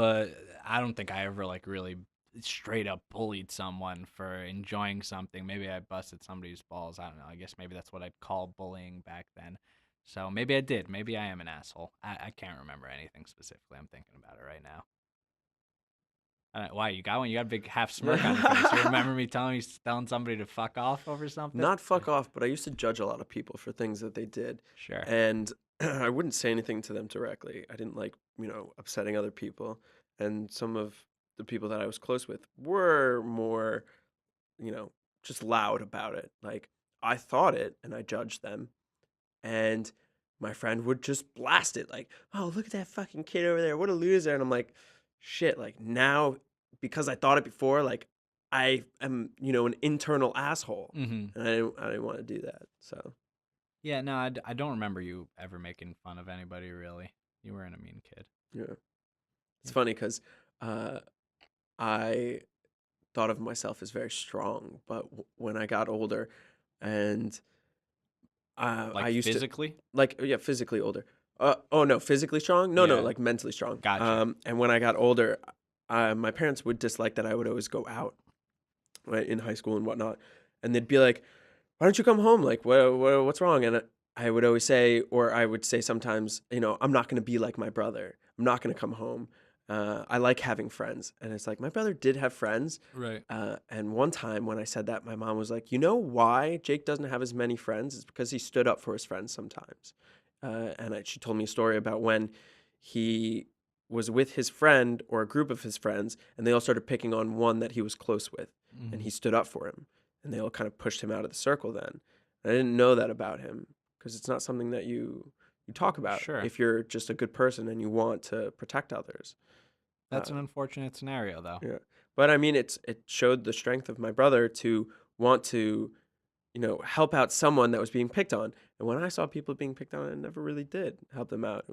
Speaker 2: don't think I ever like really straight up bullied someone for enjoying something. Maybe I busted somebody's balls. I don't know. I guess maybe that's what I'd call bullying back then. So maybe I did. Maybe I am an asshole. I can't remember anything specifically. I'm thinking about it right now. Why, you got one? You got a big half smirk on your face. You remember me telling somebody to fuck off over something?
Speaker 1: Not fuck off, but I used to judge a lot of people for things that they did.
Speaker 2: Sure.
Speaker 1: And I wouldn't say anything to them directly. I didn't like, upsetting other people. And some of the people that I was close with were more, just loud about it. Like, I thought it and I judged them. And my friend would just blast it like, oh, look at that fucking kid over there. What a loser. And I'm like, shit, like now, because I thought it before, like I am, an internal asshole.
Speaker 2: Mm-hmm.
Speaker 1: And I didn't want to do that. So.
Speaker 2: Yeah, no, I don't remember you ever making fun of anybody, really. You weren't a mean kid.
Speaker 1: Yeah. It's funny because I thought of myself as very strong, but when I got older, and I
Speaker 2: Like
Speaker 1: used to
Speaker 2: physically?
Speaker 1: like yeah, physically older. Oh no, physically strong? No, no,
Speaker 2: Yeah.
Speaker 1: like mentally strong.
Speaker 2: Gotcha.
Speaker 1: And when I got older, my parents would dislike that I would always go out, right, in high school and whatnot, and they'd be like, "Why don't you come home? Like, what's wrong?" And I would always say, or I would say sometimes, I'm not going to be like my brother. I'm not going to come home. I like having friends, and it's like my brother did have friends.
Speaker 2: Right.
Speaker 1: And one time when I said that, my mom was like, "You know why Jake doesn't have as many friends? It's because he stood up for his friends sometimes." She told me a story about when he was with his friend or a group of his friends, and they all started picking on one that he was close with, and
Speaker 2: Hmm.
Speaker 1: he stood up for him, and they all kind of pushed him out of the circle then. And I didn't know that about him because it's not something that you talk about
Speaker 2: Sure.
Speaker 1: if you're just a good person and you want to protect others.
Speaker 2: That's
Speaker 1: Uh,
Speaker 2: an unfortunate scenario, though.
Speaker 1: yeah. But I mean, it showed the strength of my brother to want to, help out someone that was being picked on. And when I saw people being picked on, I never really did help them out.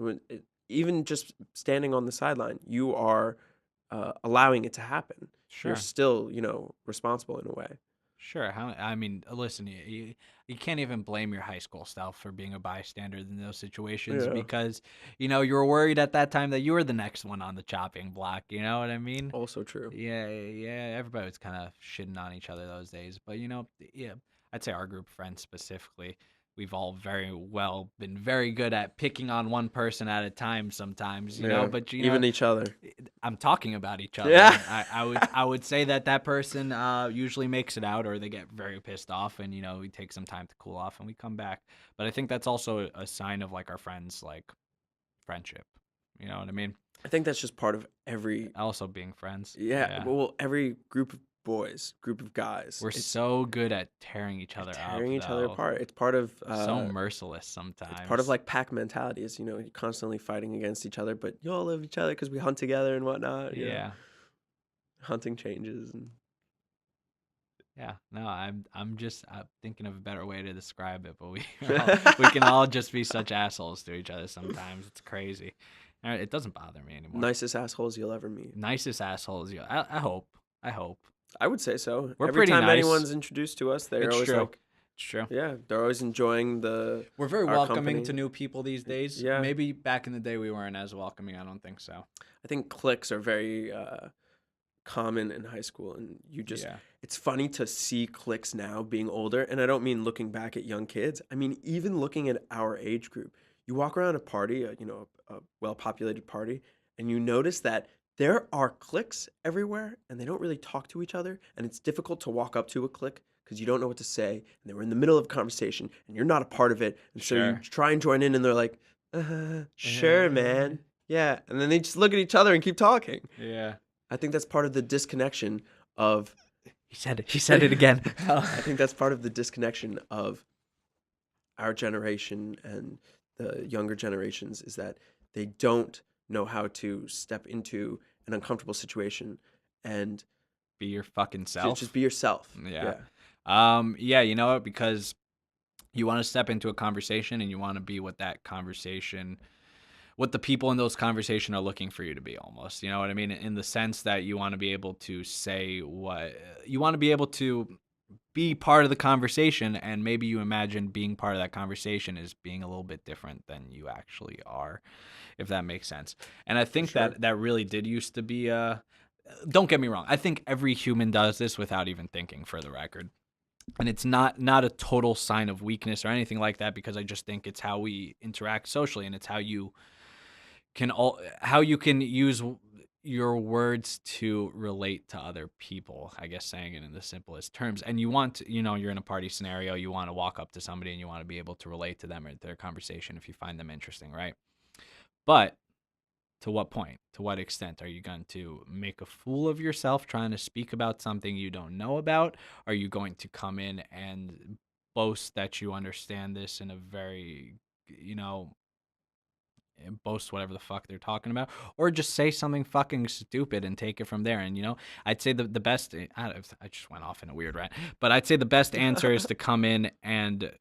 Speaker 1: Even just standing on the sideline, you are allowing it to happen. You're
Speaker 2: Sure.
Speaker 1: still, responsible in a way.
Speaker 2: Sure. I mean, listen, you can't even blame your high school self for being a bystander in those situations
Speaker 1: Yeah.
Speaker 2: because, you were worried at that time that you were the next one on the chopping block. You know what I mean?
Speaker 1: Also true.
Speaker 2: Yeah, yeah. Everybody was kind of shitting on each other those days. But, yeah, I'd say our group of friends specifically, we've all very well been very good at picking on one person at a time sometimes,
Speaker 1: Yeah.
Speaker 2: but,
Speaker 1: Even each other.
Speaker 2: I'm talking about each other.
Speaker 1: Yeah.
Speaker 2: I would say that person usually makes it out, or they get very pissed off, and we take some time to cool off, and we come back. But I think that's also a sign of like our friends, like friendship. You know what I mean?
Speaker 1: I think that's just part of every,
Speaker 2: Also being friends.
Speaker 1: yeah,
Speaker 2: Yeah,
Speaker 1: well, every group of boys, group of guys.
Speaker 2: we're
Speaker 1: It's
Speaker 2: so good at tearing each other up,
Speaker 1: tearing each other
Speaker 2: though.
Speaker 1: apart. It's part of
Speaker 2: So merciless
Speaker 1: it's part of
Speaker 2: sometimes.
Speaker 1: like pack mentality. Is you're constantly fighting against each other, but you all love each other because we hunt together and whatnot.
Speaker 2: Yeah.
Speaker 1: Hunting changes and
Speaker 2: Yeah, no, I'm just thinking of a better way to describe it, but we can all just be such assholes to each other sometimes. It's crazy. It doesn't bother me anymore.
Speaker 1: nicest assholes you'll ever meet.
Speaker 2: Nicest assholes, yeah. I hope. I hope.
Speaker 1: I would say so.
Speaker 2: We're
Speaker 1: Every
Speaker 2: pretty
Speaker 1: time
Speaker 2: nice.
Speaker 1: anyone's introduced to us, they're
Speaker 2: It's
Speaker 1: always
Speaker 2: true.
Speaker 1: like,
Speaker 2: It's true.
Speaker 1: yeah, they're always enjoying
Speaker 2: We're very
Speaker 1: our
Speaker 2: welcoming
Speaker 1: company.
Speaker 2: to new people these days.
Speaker 1: Yeah.
Speaker 2: Maybe back in the day we weren't as welcoming. I don't think so.
Speaker 1: I think cliques are very common in high school, and
Speaker 2: Yeah.
Speaker 1: it's funny to see cliques now being older, and I don't mean looking back at young kids. I mean even looking at our age group. You walk around a party, a well-populated party, and you notice that there are cliques everywhere, and they don't really talk to each other, and it's difficult to walk up to a clique because you don't know what to say, and they were in the middle of a conversation, and you're not a part of it, and so you
Speaker 2: Sure.
Speaker 1: try and join in, and they're like, sure, man, yeah, and then they just look at each other and keep talking.
Speaker 2: Yeah.
Speaker 1: I think that's part of the disconnection of
Speaker 2: He said it. He said it again.
Speaker 1: I think that's part of the disconnection of our generation and the younger generations is that they don't know how to step into an uncomfortable situation and
Speaker 2: Be your fucking self.
Speaker 1: just be yourself.
Speaker 2: Yeah.
Speaker 1: Yeah.
Speaker 2: Yeah, you know what? Because you want to step into a conversation and you want to be what the people in those conversation are looking for you to be almost. You know what I mean? In the sense that you want to be able to say what you want to be able to be part of the conversation, and maybe you imagine being part of that conversation is being a little bit different than you actually are, if that makes sense. And I think
Speaker 1: sure.
Speaker 2: that really did used to be don't get me wrong. I think every human does this without even thinking, for the record. And it's not a total sign of weakness or anything like that, because I just think it's how we interact socially, and it's how you can use your words to relate to other people, I guess, saying it in the simplest terms. And you want to, you're in a party scenario, you want to walk up to somebody and you want to be able to relate to them or their conversation if you find them interesting, right? But to what point, to what extent are you going to make a fool of yourself trying to speak about something you don't know about? Are you going to come in and boast that you understand this in a very, boast whatever the fuck they're talking about, or just say something fucking stupid and take it from there? And I'd say the best, I just went off in a weird rant, but I'd say the best answer is to come in and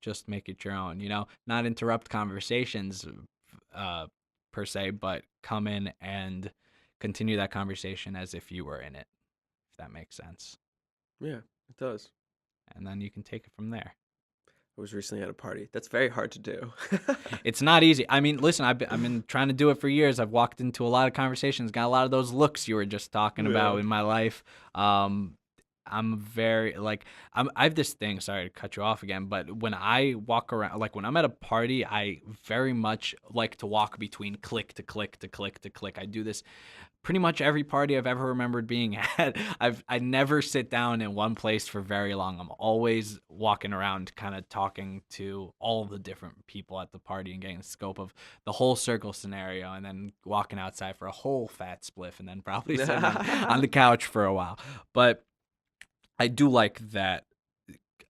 Speaker 2: just make it your own, not interrupt conversations per se, but come in and continue that conversation as if you were in it, that makes sense.
Speaker 1: Yeah, it does.
Speaker 2: And then you can take it from there.
Speaker 1: I was recently at a party. That's very hard to do.
Speaker 2: It's not easy. I mean, listen, I've been trying to do it for years. I've walked into a lot of conversations, got a lot of those looks you were just talking about in my life. I'm very I have this thing, sorry to cut you off again, but when I walk around, like when I'm at a party, I very much like to walk between click to click to click to click. I do this pretty much every party I've ever remembered being at. I never sit down in one place for very long. I'm always walking around kind of talking to all the different people at the party and getting the scope of the whole circle scenario, and then walking outside for a whole fat spliff, and then probably sitting on the couch for a while. But I do like that.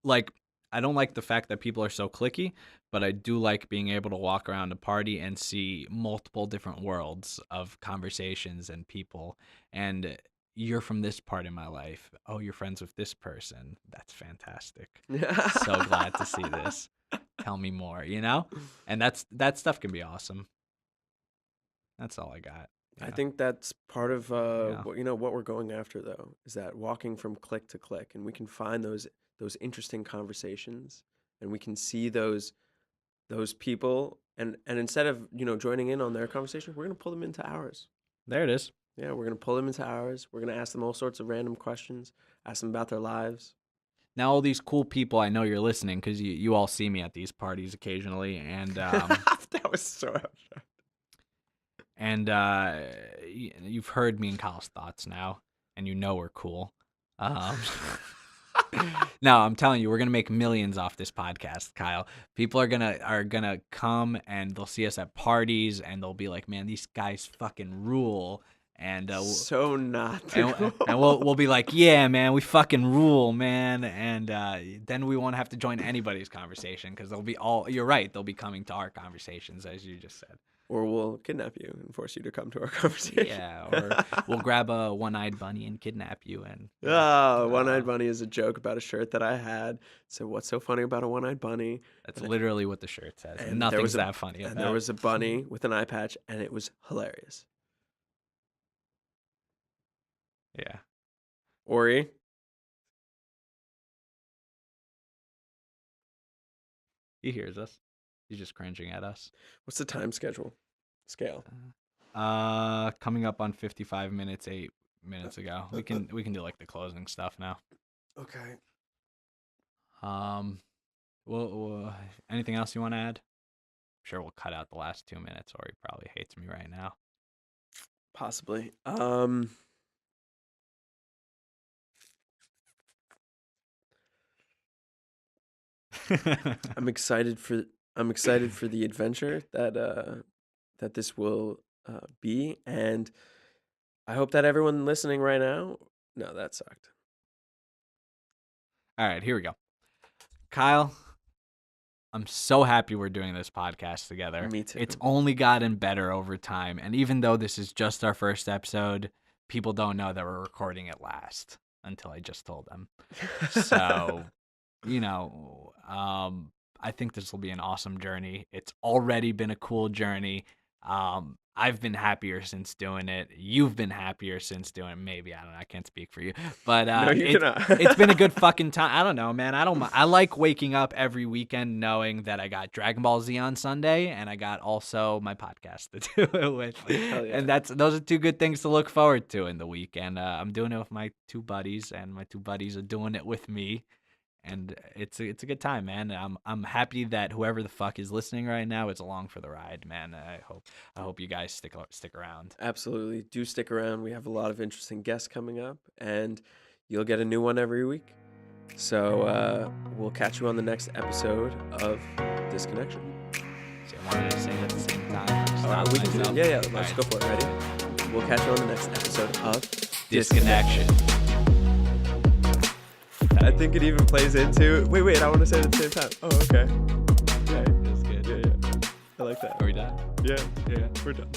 Speaker 2: Like, I don't like the fact that people are so cliquey, but I do like being able to walk around a party and see multiple different worlds of conversations and people. And you're from this part in my life. Oh, you're friends with this person. That's fantastic. So glad to see this. Tell me more, you know? And that stuff can be awesome. That's all I got.
Speaker 1: I think that's part of what we're going after, though, is that walking from click to click, and we can find those interesting conversations, and we can see those people, and instead of joining in on their conversation, we're gonna pull them into ours.
Speaker 2: There it is.
Speaker 1: Yeah, we're gonna pull them into ours. We're gonna ask them all sorts of random questions, ask them about their lives.
Speaker 2: Now, all these cool people, I know you're listening because you all see me at these parties occasionally, and
Speaker 1: that was so abstract.
Speaker 2: And you've heard me and Kyle's thoughts now, and you know we're cool. No, I'm telling you, we're gonna make millions off this podcast, Kyle. People are gonna come and they'll see us at parties, and they'll be like, "Man, these guys fucking rule." And
Speaker 1: so not.
Speaker 2: And we'll be like, "Yeah, man, we fucking rule, man." And then we won't have to join anybody's conversation because they'll be all. You're right. They'll be coming to our conversations, as you just said.
Speaker 1: Or we'll kidnap you and force you to come to our conversation.
Speaker 2: Yeah, or we'll grab a one-eyed bunny and kidnap you. And
Speaker 1: one-eyed bunny is a joke about a shirt that I had. So what's so funny about a one-eyed bunny?
Speaker 2: That's literally what the shirt says. And nothing's that funny about it.
Speaker 1: And there was a bunny with an eye patch, and it was hilarious.
Speaker 2: Yeah.
Speaker 1: Ori?
Speaker 2: He hears us. He's just cringing at us.
Speaker 1: What's the time scale?
Speaker 2: Coming up on 55 minutes, 8 minutes ago. We can do like the closing stuff now.
Speaker 1: Okay.
Speaker 2: Well, anything else you want to add? I'm sure we'll cut out the last 2 minutes, or he probably hates me right now.
Speaker 1: Possibly. I'm excited for the adventure that this will be, and I hope that everyone listening right now. No, that sucked.
Speaker 2: All right, here we go. Kyle, I'm so happy we're doing this podcast together.
Speaker 1: Me too.
Speaker 2: It's only gotten better over time, and even though this is just our first episode, people don't know that we're recording it last until I just told them. So, I think this will be an awesome journey. It's already been a cool journey. I've been happier since doing it. You've been happier since doing it. Maybe, I don't know. I can't speak for you. But
Speaker 1: no, you cannot.
Speaker 2: It's been a good fucking time. I don't know, man. I like waking up every weekend knowing that I got Dragon Ball Z on Sunday, and I got also my podcast to do it with.
Speaker 1: Hell yeah.
Speaker 2: And those are two good things to look forward to in the week. And I'm doing it with my two buddies, and my two buddies are doing it with me. And it's a good time, man. I'm happy that whoever the fuck is listening right now is along for the ride, man. I hope you guys stick around.
Speaker 1: Absolutely, do stick around. We have a lot of interesting guests coming up, and you'll get a new one every week. So we'll catch you on the next episode of DisConnection.
Speaker 2: So I wanted to say it at the same time.
Speaker 1: We can do it. Yeah. Let's go for it. Ready? We'll catch you on the next episode of
Speaker 2: DisConnection.
Speaker 1: I think it even plays into. Wait! I want to say it at the same time. Oh, okay.
Speaker 2: That's good.
Speaker 1: Yeah. I like that.
Speaker 2: Are we done?
Speaker 1: Yeah. We're done.